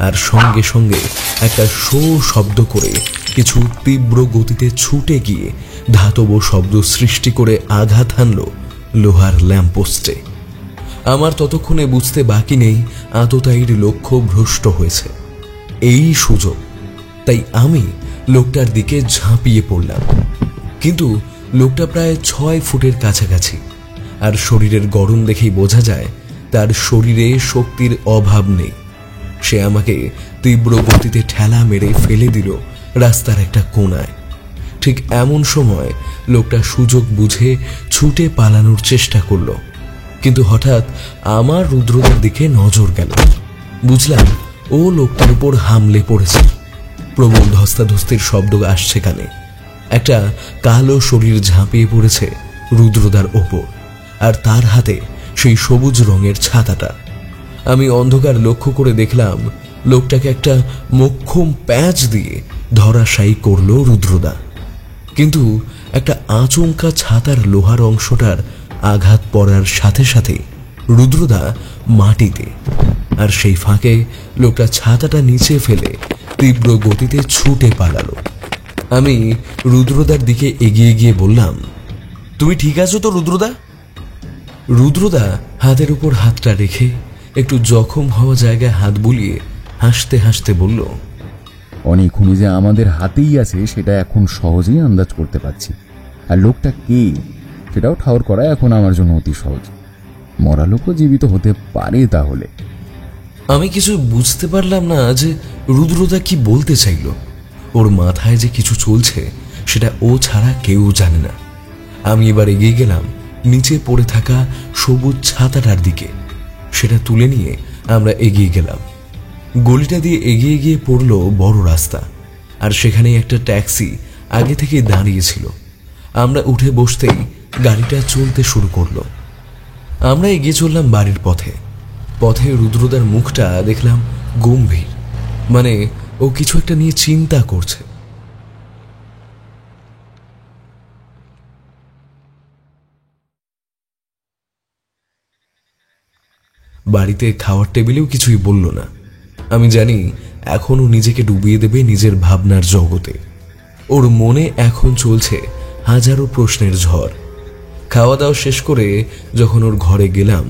আর সঙ্গে সঙ্গে একটা শো শব্দ করে কিছু তীব্র গতিতে ছুটে গিয়ে ধাতব শব্দ সৃষ্টি করে আঘাত হানল লোহার ল্যাম্পপোস্টে। আমার ততক্ষণে বুঝতে বাকি নেই আততায়ীর লক্ষ্য ভ্রষ্ট হয়েছে। এই সুযোগ, তাই আমি লোকটার দিকে ঝাঁপিয়ে পড়লাম। কিন্তু লোকটা প্রায় 6 ফুটের কাছাকাছি, আর শরীরের গড়ন দেখেই বোঝা যায় তার শরীরে শক্তির অভাব নেই। সে আমাকে তীব্র গতিতে ঠেলা মেরে ফেলে দিল রাস্তার একটা কোণায়। ঠিক এমন সময় লোকটা সুযোগ বুঝে ছুটে পালানোর চেষ্টা করল, কিন্তু হঠাৎ আমার রুদ্রদার দিকে নজর গেল। বুঝলাম ও লোকটার উপর হামলে পড়েছে। প্রবল ধস্তাধস্তির শব্দ আসছে কানে। একটা কালো শরীর ঝাঁপিয়ে পড়েছে রুদ্রদার ওপর, আর তার হাতে সেই সবুজ রঙের ছাতাটা। আমি অন্ধকার লক্ষ্য করে দেখলাম লোকটাকে একটা মোক্ষম প্যাঁচ দিয়ে ধরাশায়ী করল রুদ্রদা। কিন্তু একটা আচমকা ছাতার লোহার অংশটার আঘাত পড়ার সাথে সাথে রুদ্রদা মাটিতে, আর সেই ফাঁকে লোকটা ছাতাটা নিচে ফেলে তীব্র গতিতে ছুটে পালালো। আমি রুদ্রদার দিকে এগিয়ে গিয়ে বললাম, তুমি ঠিক আছো তো রুদ্রদা? রুদ্রদা হাতের উপর হাতটা রেখে একটু জখম হওয়া জায়গায় হাত বুলিয়ে হাসতে হাসতে বলল, অনেক খুনি যে আমাদের হাতেই আছে সেটা এখন সহজেই আন্দাজ করতে পারছি, আর লোকটা কে সেটাও ঠাউর করা এখন আমার জন্য অতি সহজ। মরা লোকও জীবিত হতে পারে তাহলে। আমি কিছু বুঝতে পারলাম না যে রুদ্রদা কি বলতে চাইল। ওর মাথায় যে কিছু চলছে সেটা ও ছাড়া কেউ জানে না। আমি এবার এগিয়ে গেলাম নিচে পড়ে থাকা সবুজ ছাতাটার দিকে। সেটা তুলে নিয়ে আমরা এগিয়ে গেলাম। গলিটা দিয়ে এগিয়ে গিয়ে পড়ল বড় রাস্তা, আর সেখানে একটা ট্যাক্সি আগে থেকে দাঁড়িয়েছিল। আমরা উঠে বসতেই গাড়িটা চলতে শুরু করলো। আমরা এগিয়ে চললাম বাড়ির পথে। পথে রুদ্রদার মুখটা দেখলাম গম্ভীর, মানে ও কিছু একটা নিয়ে চিন্তা করছে। বাড়িতে খাওয়ার টেবিলেও কিছুই বলল না। আমি জানি এখনও নিজেকে ডুবিয়ে দেবে নিজের ভাবনার জগতে। ওর মনে এখন চলছে হাজারো প্রশ্নের ঝড়। খাওয়া দাওয়া শেষ করে যখন ওর ঘরে গেলাম,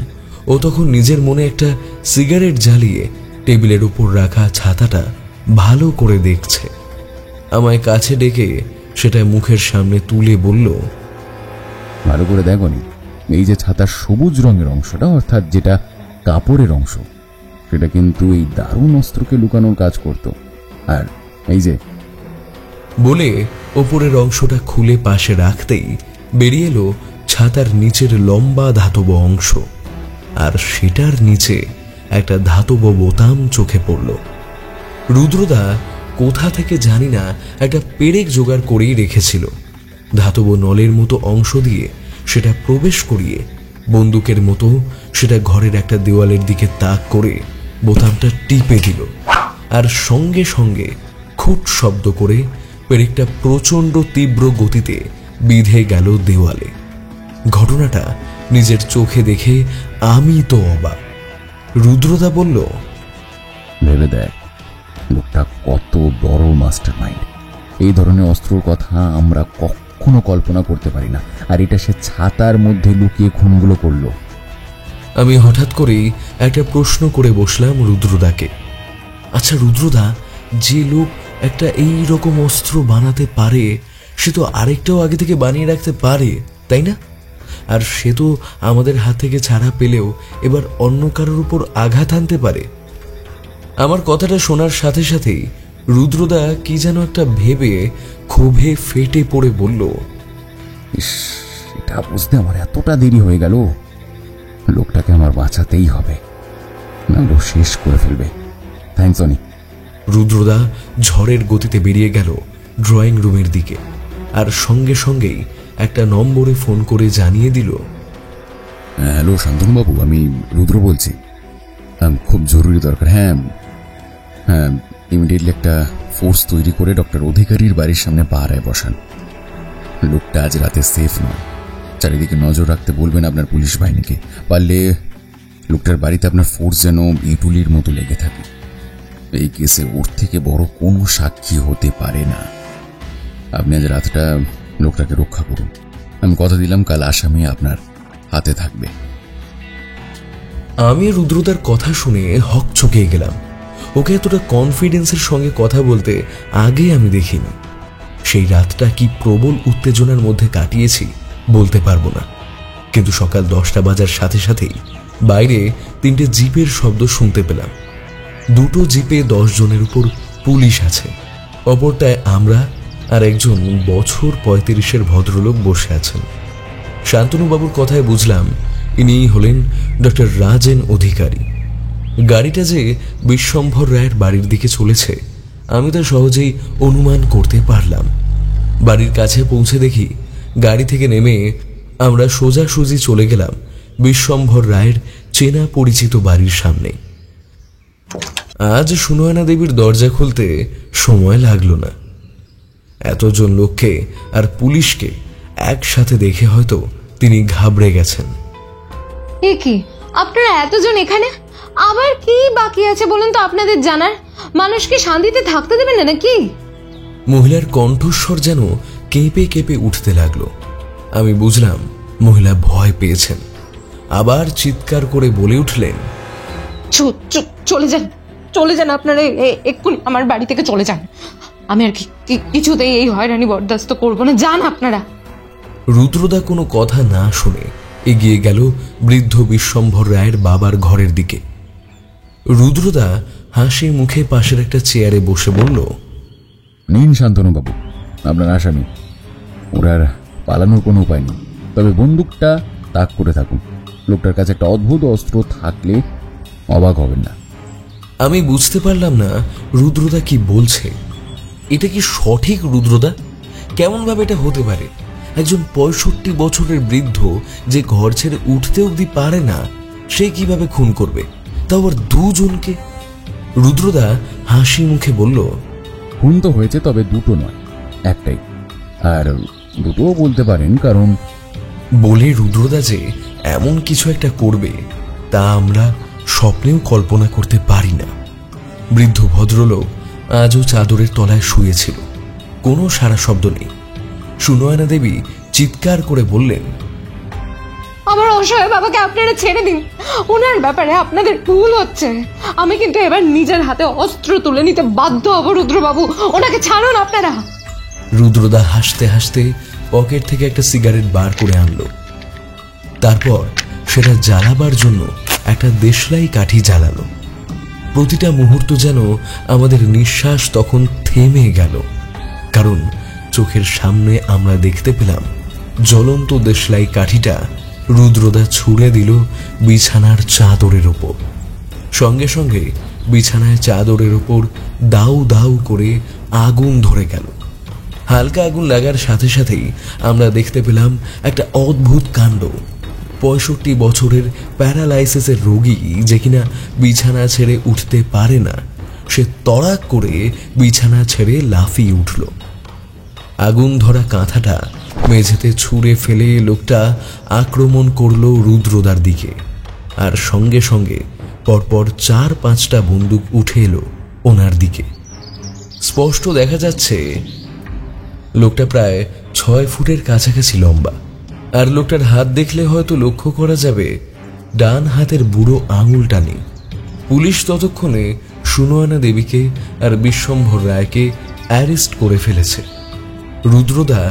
ও তখন নিজের মনে একটা সিগারেট জ্বালিয়ে টেবিলের উপর রাখা ছাতাটা ভালো করে দেখছে। আমায় কাছে ডেকে সেটা মুখের সামনে তুলে বলল, ভালো করে দেখোনি, এই যে ছাতার সবুজ রঙের অংশটা, অর্থাৎ যেটা কাপড়ের অংশ, সেটা কিন্তু এই দারুণ অস্ত্রকে লুকানোর কাজ করত। আর এই যে বলে ওপরের অংশটা খুলে পাশে রাখতেই বেরিয়ে এলো ছাতার নিচের লম্বা ধাতব অংশ, আর সেটার নিচে একটা ধাতব বোতাম চোখে পড়ল। রুদ্রদা কোথা থেকে জানি না একটা পেরেক জোগাড় করেই রেখেছিল। ধাতব নলের মতো অংশ দিয়ে সেটা প্রবেশ করিয়ে বন্দুকের মতো সেটা ঘরের একটা দেওয়ালের দিকে তাক করে বোতামটা টিপে দিল, আর সঙ্গে সঙ্গে খুট শব্দ করে পেরেকটা প্রচণ্ড তীব্র গতিতে বিঁধে গেল দেওয়ালে। ঘটনাটা নিজের চোখে দেখে আমি তো অবাক। রুদ্রদা বলল, ভেবে দেখ লোকটা কত বড় মাস্টার মাইন্ড। এই ধরনের অস্ত্রর কথা আমরা কখনো কল্পনা করতে পারি না, আর এটা সে ছাতার মধ্যে লুকিয়ে খুনগুলো করলো। আমি হঠাৎ করেই একটা প্রশ্ন করে বসলাম রুদ্রদাকে। আচ্ছা রুদ্রদা, যে লোক একটা এই রকম অস্ত্র বানাতে পারে সে তো আরেকটাও আগে থেকে বানিয়ে রাখতে পারে, তাই না? আর সে তো আমাদের হাত থেকে ছাড়া পেলেও এবার অন্য কারোর উপর আঘাত আনতে পারে। আমার কথাটা শোনার সাথে সাথেই রুদ্রদা কি যেন একটা ভেবে ক্ষোভে ফেটে পড়ে বলল, ইস, এটা বুঝতে আমার এতটা দেরি হয়ে গেল। লোকটাকে আমার বাঁচাতেই হবে। না ও শেষ করে ফেলবে। থ্যাঙ্কস অনি। রুদ্রদা ঝড়ের গতিতে বেরিয়ে গেল ড্রয়িং রুমের দিকে, আর সঙ্গে সঙ্গেই একটা নম্বরে ফোন করে জানিয়ে দিল, হ্যালো শান্তনুবাবু, আমি রুদ্র বলছি। খুব জরুরি দরকার। হ্যাঁ হ্যাঁ, ইমিডিয়েটলি একটা ফোর্স তৈরি করে ডক্টর অধিকারীর বাড়ির সামনে পাহারায় বসান। লোকটা আজ রাতে সেফ নয়, চারিদিকে নজর রাখতে বলবেন আপনার পুলিশ বাহিনীকে। পারলে লোকটার বাড়িতে আপনার ফোর্স যেন ইটুলির মতো লেগে থাকে। এই কেসে ওর থেকে বড় কোনো সাক্ষী হতে পারে না। আপনি আজ রাতটা লোকটাকে রক্ষা করুন। আমি কথা দিলাম কাল আসামি আপনার হাতে থাকবে। আমি রুদ্রদার কথা শুনে হক চকিয়ে গেলাম। ওকে এতটা কনফিডেন্সের সঙ্গে কথা বলতে আগে আমি দেখিনি। সেই রাতটা কি প্রবল উত্তেজনার মধ্যে কাটিয়েছি বলতে পারবো না, কিন্তু সকাল 10টা বাজার সাথে সাথেই বাইরে 3টে জিপের শব্দ শুনতে পেলাম। 2টো জিপে 10 জনের উপর পুলিশ আছে, অপরটায় আমরা আর একজন বছর 35-এর ভদ্রলোক বসে আছেন। শান্তনুবাবুর কথায় বুঝলাম ইনিই হলেন ডক্টর রাজেন অধিকারী। গাড়িটা যে বিশ্বম্ভর রায়ের বাড়ির দিকে চলেছে আমি তা সহজেই অনুমান করতে পারলাম। বাড়ির কাছে পৌঁছে দেখি গাড়ি থেকে নেমে আমরা সোজাসুজি চলে গেলাম বিশ্বম্ভর রায়ের চেনা পরিচিত বাড়ির সামনে। আজ সুনয়না দেবীর দরজা খুলতে সময় লাগলো না। এতজন লোককে আর পুলিশকে একসাথে দেখে হয়তো তিনি ঘাবড়ে গেছেন। এ কি, আপনারা এতজন এখানে? আবার কি বাকি আছে বলুন তো আপনাদের জানার? মানুষকে শান্তিতে থাকতে দেবেন না নাকি? মহিলার কণ্ঠস্বর যেন কেঁপে কেঁপে উঠতে লাগলো। আমি বুঝলাম মহিলা ভয় পেয়েছেন। আবার চিৎকার করে বলে উঠলেন, চলে যান, চলে যান আপনারা, এক্ষুনি আমার বাড়ি থেকে চলে যান। আমি আর কিছুতেই এই হয়রানি বরদাস্ত করবো না, যান আপনারা। রুদ্রদা কোনো কথা না শুনে এগিয়ে গেল বৃদ্ধ বিশ্বম্ভর রায়ের বাবার ঘরের দিকে। রুদ্রদা হাসি মুখে পাশের একটা চেয়ারে বসে বলল, নিন শান্তনুবাবু আপনার আসামি। ওর আর পালানোর কোনো উপায় নেই, তবে বন্দুকটা তাক করে থাকুন। লোকটার কাছে একটা অদ্ভুত অস্ত্র থাকলে অবাক হবেন না। আমি বুঝতে পারলাম না রুদ্রদা কি বলছে। এটা কি সঠিক রুদ্রদা? কেমন ভাবে এটা হতে পারে? একজন 65 বছরের বৃদ্ধ যে ঘর ছেড়ে উঠতে অবধি পারে না, সে কিভাবে খুন করবে, তাও আবার 2 জনকে? রুদ্রদা হাসি মুখে বলল, খুন তো হয়েছে, তবে 2টো নয়, একটাই। আর 2টোও বলতে পারেন, কারণ বলে রুদ্রদা যে এমন কিছু একটা করবে তা আমরা স্বপ্নেও কল্পনা করতে পারি না। বৃদ্ধ ভদ্রলোক আজও চাদরের তলায় শুয়েছিল, কোনো সারা শব্দ নেই। সুনয়না দেবী চিৎকার করে বললেন, আমার অসহায় বাবাকে আপনারা ছেড়ে দিন, ওনার ব্যাপারে আপনাদের ভুল হচ্ছে। আমি কিন্তু এবার নিজের হাতে অস্ত্র তুলে নিতে বাধ্য হব। রুদ্রবাবু, ওনাকে ছাড়ুন আপনারা। রুদ্রদা হাসতে হাসতে পকেট থেকে একটা সিগারেট বার করে আনলো। তারপর সেটা জ্বালাবার জন্য একটা দেশলাই কাঠি জ্বালালো। প্রতিটা মুহূর্ত যেন আমাদের নিঃশ্বাস তখন থেমে গেল, কারণ চোখের সামনে আমরা দেখতে পেলাম জ্বলন্ত দেশলাই কাঠিটা রুদ্রদা ছুঁড়ে দিল বিছানার চাদরের ওপর। সঙ্গে সঙ্গে বিছানায় চাদরের ওপর দাউ দাউ করে আগুন ধরে গেল। হালকা আগুন লাগার সাথে সাথেই আমরা দেখতে পেলাম একটা অদ্ভুত কাণ্ড। 65 বছরের প্যারালাইসিসের রোগী, যে কিনা বিছানা ছেড়ে উঠতে পারে না, সে তড়াক করে বিছানা ছেড়ে লাফিয়ে উঠল। আগুন ধরা কাঁথাটা মেঝেতে ছুঁড়ে ফেলে লোকটা আক্রমণ করলো রুদ্রদার দিকে, আর সঙ্গে সঙ্গে পরপর 4-5টা বন্দুক উঠে এলো ওনার দিকে। স্পষ্ট দেখা যাচ্ছে লোকটা প্রায় 6 ফুটের কাছাকাছি লম্বা, আর লোকটার হাত দেখলে হয়তো লক্ষ্য করা যাবে ডান হাতের বুড়ো আঙুলটা নেই। পুলিশ ততক্ষণে সুনয়না দেবীকে আর বিশ্বম্ভর রায়কে অ্যারেস্ট করে ফেলেছে। রুদ্রদা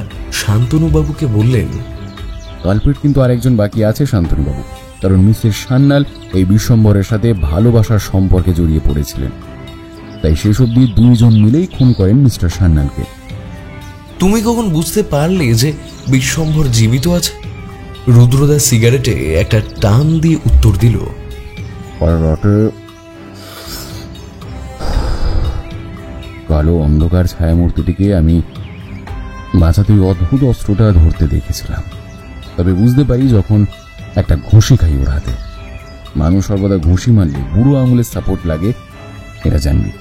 শান্তনুবাবুকে বললেন, কালপিট কিন্তু আরেকজন বাকি আছে শান্তনুবাবু, কারণ মিসেস সান্যাল এই বিশ্বম্বরের সাথে ভালোবাসার সম্পর্কে জড়িয়ে পড়েছিলেন। তাই শেষ অবধি 2 জন মিলেই খুন করেন মিস্টার সান্যালকে। তুমি কখন বুঝতে পারলে যে বিশ্বম্ভর জীবিত আছে? রুদ্রদা সিগারেটে একটা টান দিয়ে উত্তর দিল, রাতে কালো অন্ধকার ছায়ামূর্তিটিকে আমি বাঁচাতে ওই অদ্ভুত অস্ত্রটা ধরতে দেখেছিলাম। তবে বুঝতে পারি যখন একটা ঘুষি খাই ওর হাতে। মানুষ সর্বদা ঘুষি মারলে বুড়ো আঙুলের সাপোর্ট লাগে, এটা জানবি।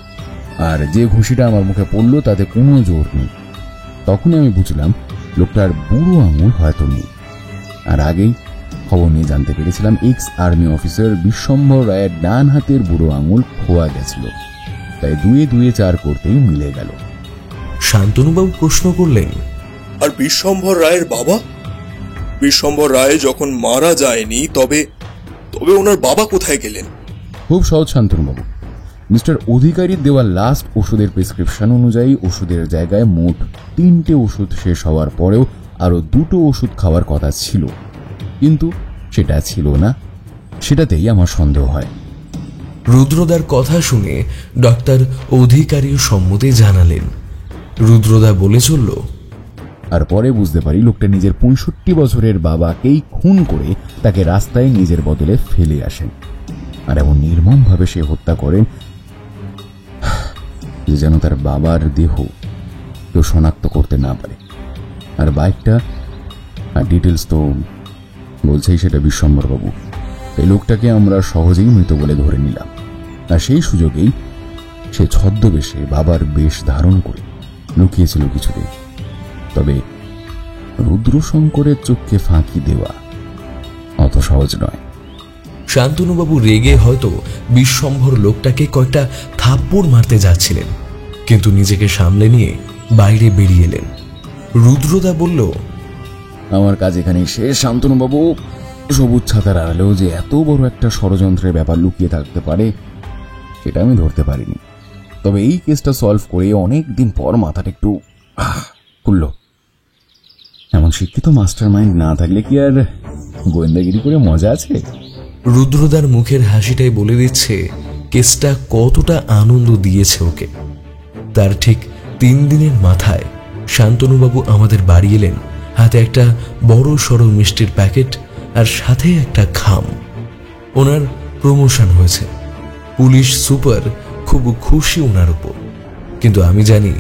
আর যে ঘুষিটা আমার মুখে পড়লো তাতে কোনো জোর নেই। তখনই আমি বুঝলাম লোকটার বুড়ো আঙুল হয়তো নেই। আর আগেই খবর নিয়ে জানতে পেরেছিলাম এক্স আর্মি অফিসার বিশ্বম্ভর রায়ের ডান হাতের বুড়ো আঙুল খোয়া গেছিল। তাই 2 × 4 করতেই মিলে গেল। শান্তনুবাবু প্রশ্ন করলেন, আর বিশ্বম্ভর রায়ের বাবা? বিশ্বম্ভর রায় যখন মারা যায়নি তবে ওনার বাবা কোথায় গেলেন? খুব সহজ শান্তনুবাবু, মিস্টার অধিকারীর দেওয়া লাস্ট ওষুধের প্রেসক্রিপশন অনুযায়ী ওষুধের জায়গায় মোট 3টে ওষুধ শেষ হওয়ার পরেও আরো 2টো ওষুধ খাওয়ার কথা ছিল, কিন্তু সেটা ছিল না। সেটাতেই আমার সন্দেহ হয়। রুদ্রদার কথা শুনে ডক্টর অধিকারীও সম্মতি জানালেন। রুদ্রদা বলে চলল, আর পরে বুঝতে পারি লোকটা নিজের 65 বছরের বাবাকেই খুন করে তাকে রাস্তায় নিজের বদলে ফেলে আসেন। আর এমন নির্মমভাবে সে হত্যা করেন যে যেন তার বাবার দেহ কেউ শনাক্ত করতে না পারে। আর বাইকটা আর ডিটেলস তো বলছেই সেটা বিশ্বম্বরবাবু। এই লোকটাকে আমরা সহজেই মৃত বলে ধরে নিলাম। আর সেই সুযোগেই সে ছদ্মবেশে বাবার বেশ ধারণ করে লুকিয়েছিল কিছুদিন। তবে রুদ্রশঙ্করের চোখকে ফাঁকি দেওয়া অত সহজ নয়। শান্তনুবাবু রেগে হয়তো বিশ্বম্ভর লোকটাকে কয়েকটা থাপ্পড় মারতে যাচ্ছিলেন, কিন্তু নিজেকে সামলে নিয়ে বাইরে বেরিয়ে এলেন। রুদ্রদা বলল, আমার কাজ এখানেই শেষ শান্তনুবাবু। সবুজ ছাতার আড়ালেও যে এত বড় একটা ষড়যন্ত্রের ব্যাপার লুকিয়ে থাকতে পারে সেটা আমি ধরতে পারিনি। তবে এই কেসটা সলভ করে অনেক দিন পর মাথাটা একটু খুলল। এমন শিক্ষিত মাস্টার মাইন্ড না থাকলে কি আর গোয়েন্দাগিরি করে মজা আছে? রুদ্রদার মুখের হাসিটাই বলে দিচ্ছে কেসটা কতটা আনন্দ দিয়েছে ওকে। তার ঠিক 3 দিনের মাথায় শান্তনুবাবু আমাদের বাড়ি এলেন, হাতে একটা বড় সড়ো মিষ্টির প্যাকেট আর সাথে একটা খাম। ওনার প্রমোশন হয়েছে, পুলিশ সুপার খুব খুশি ওনার উপর। কিন্তু আমি জানি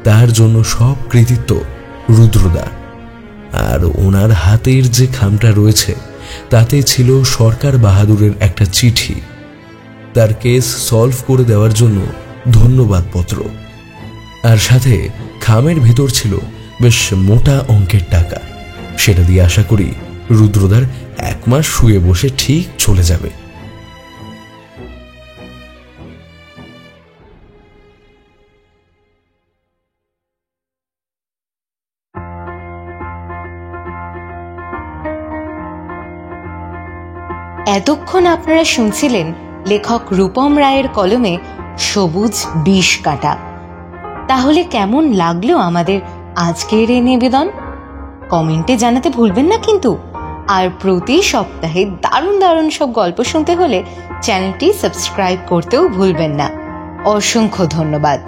তার জন্য সব কৃতিত্ব রুদ্রদা। আর ওনার হাতের যে খামটা রয়েছে তাতে ছিল সরকার বাহাদুরের একটা চিঠি, তার কেস সলভ করে দেওয়ার জন্য ধন্যবাদ পত্র। আর সাথে খামের ভেতর ছিল বেশ মোটা অঙ্কের টাকা। সেটা দিয়ে আশা করি রুদ্রদার 1 মাস শুয়ে বসে ঠিক চলে যাবে। এতক্ষণ আপনারা শুনছিলেন লেখক রূপম রায়ের কলমে সবুজ বিষ কাঁটা। তাহলে কেমন লাগলো আমাদের আজকের এই নিবেদন? কমেন্টে জানাতে ভুলবেন না কিন্তু। আর প্রতি সপ্তাহে দারুণ দারুণ সব গল্প শুনতে হলে চ্যানেলটি সাবস্ক্রাইব করতেও ভুলবেন না। অসংখ্য ধন্যবাদ।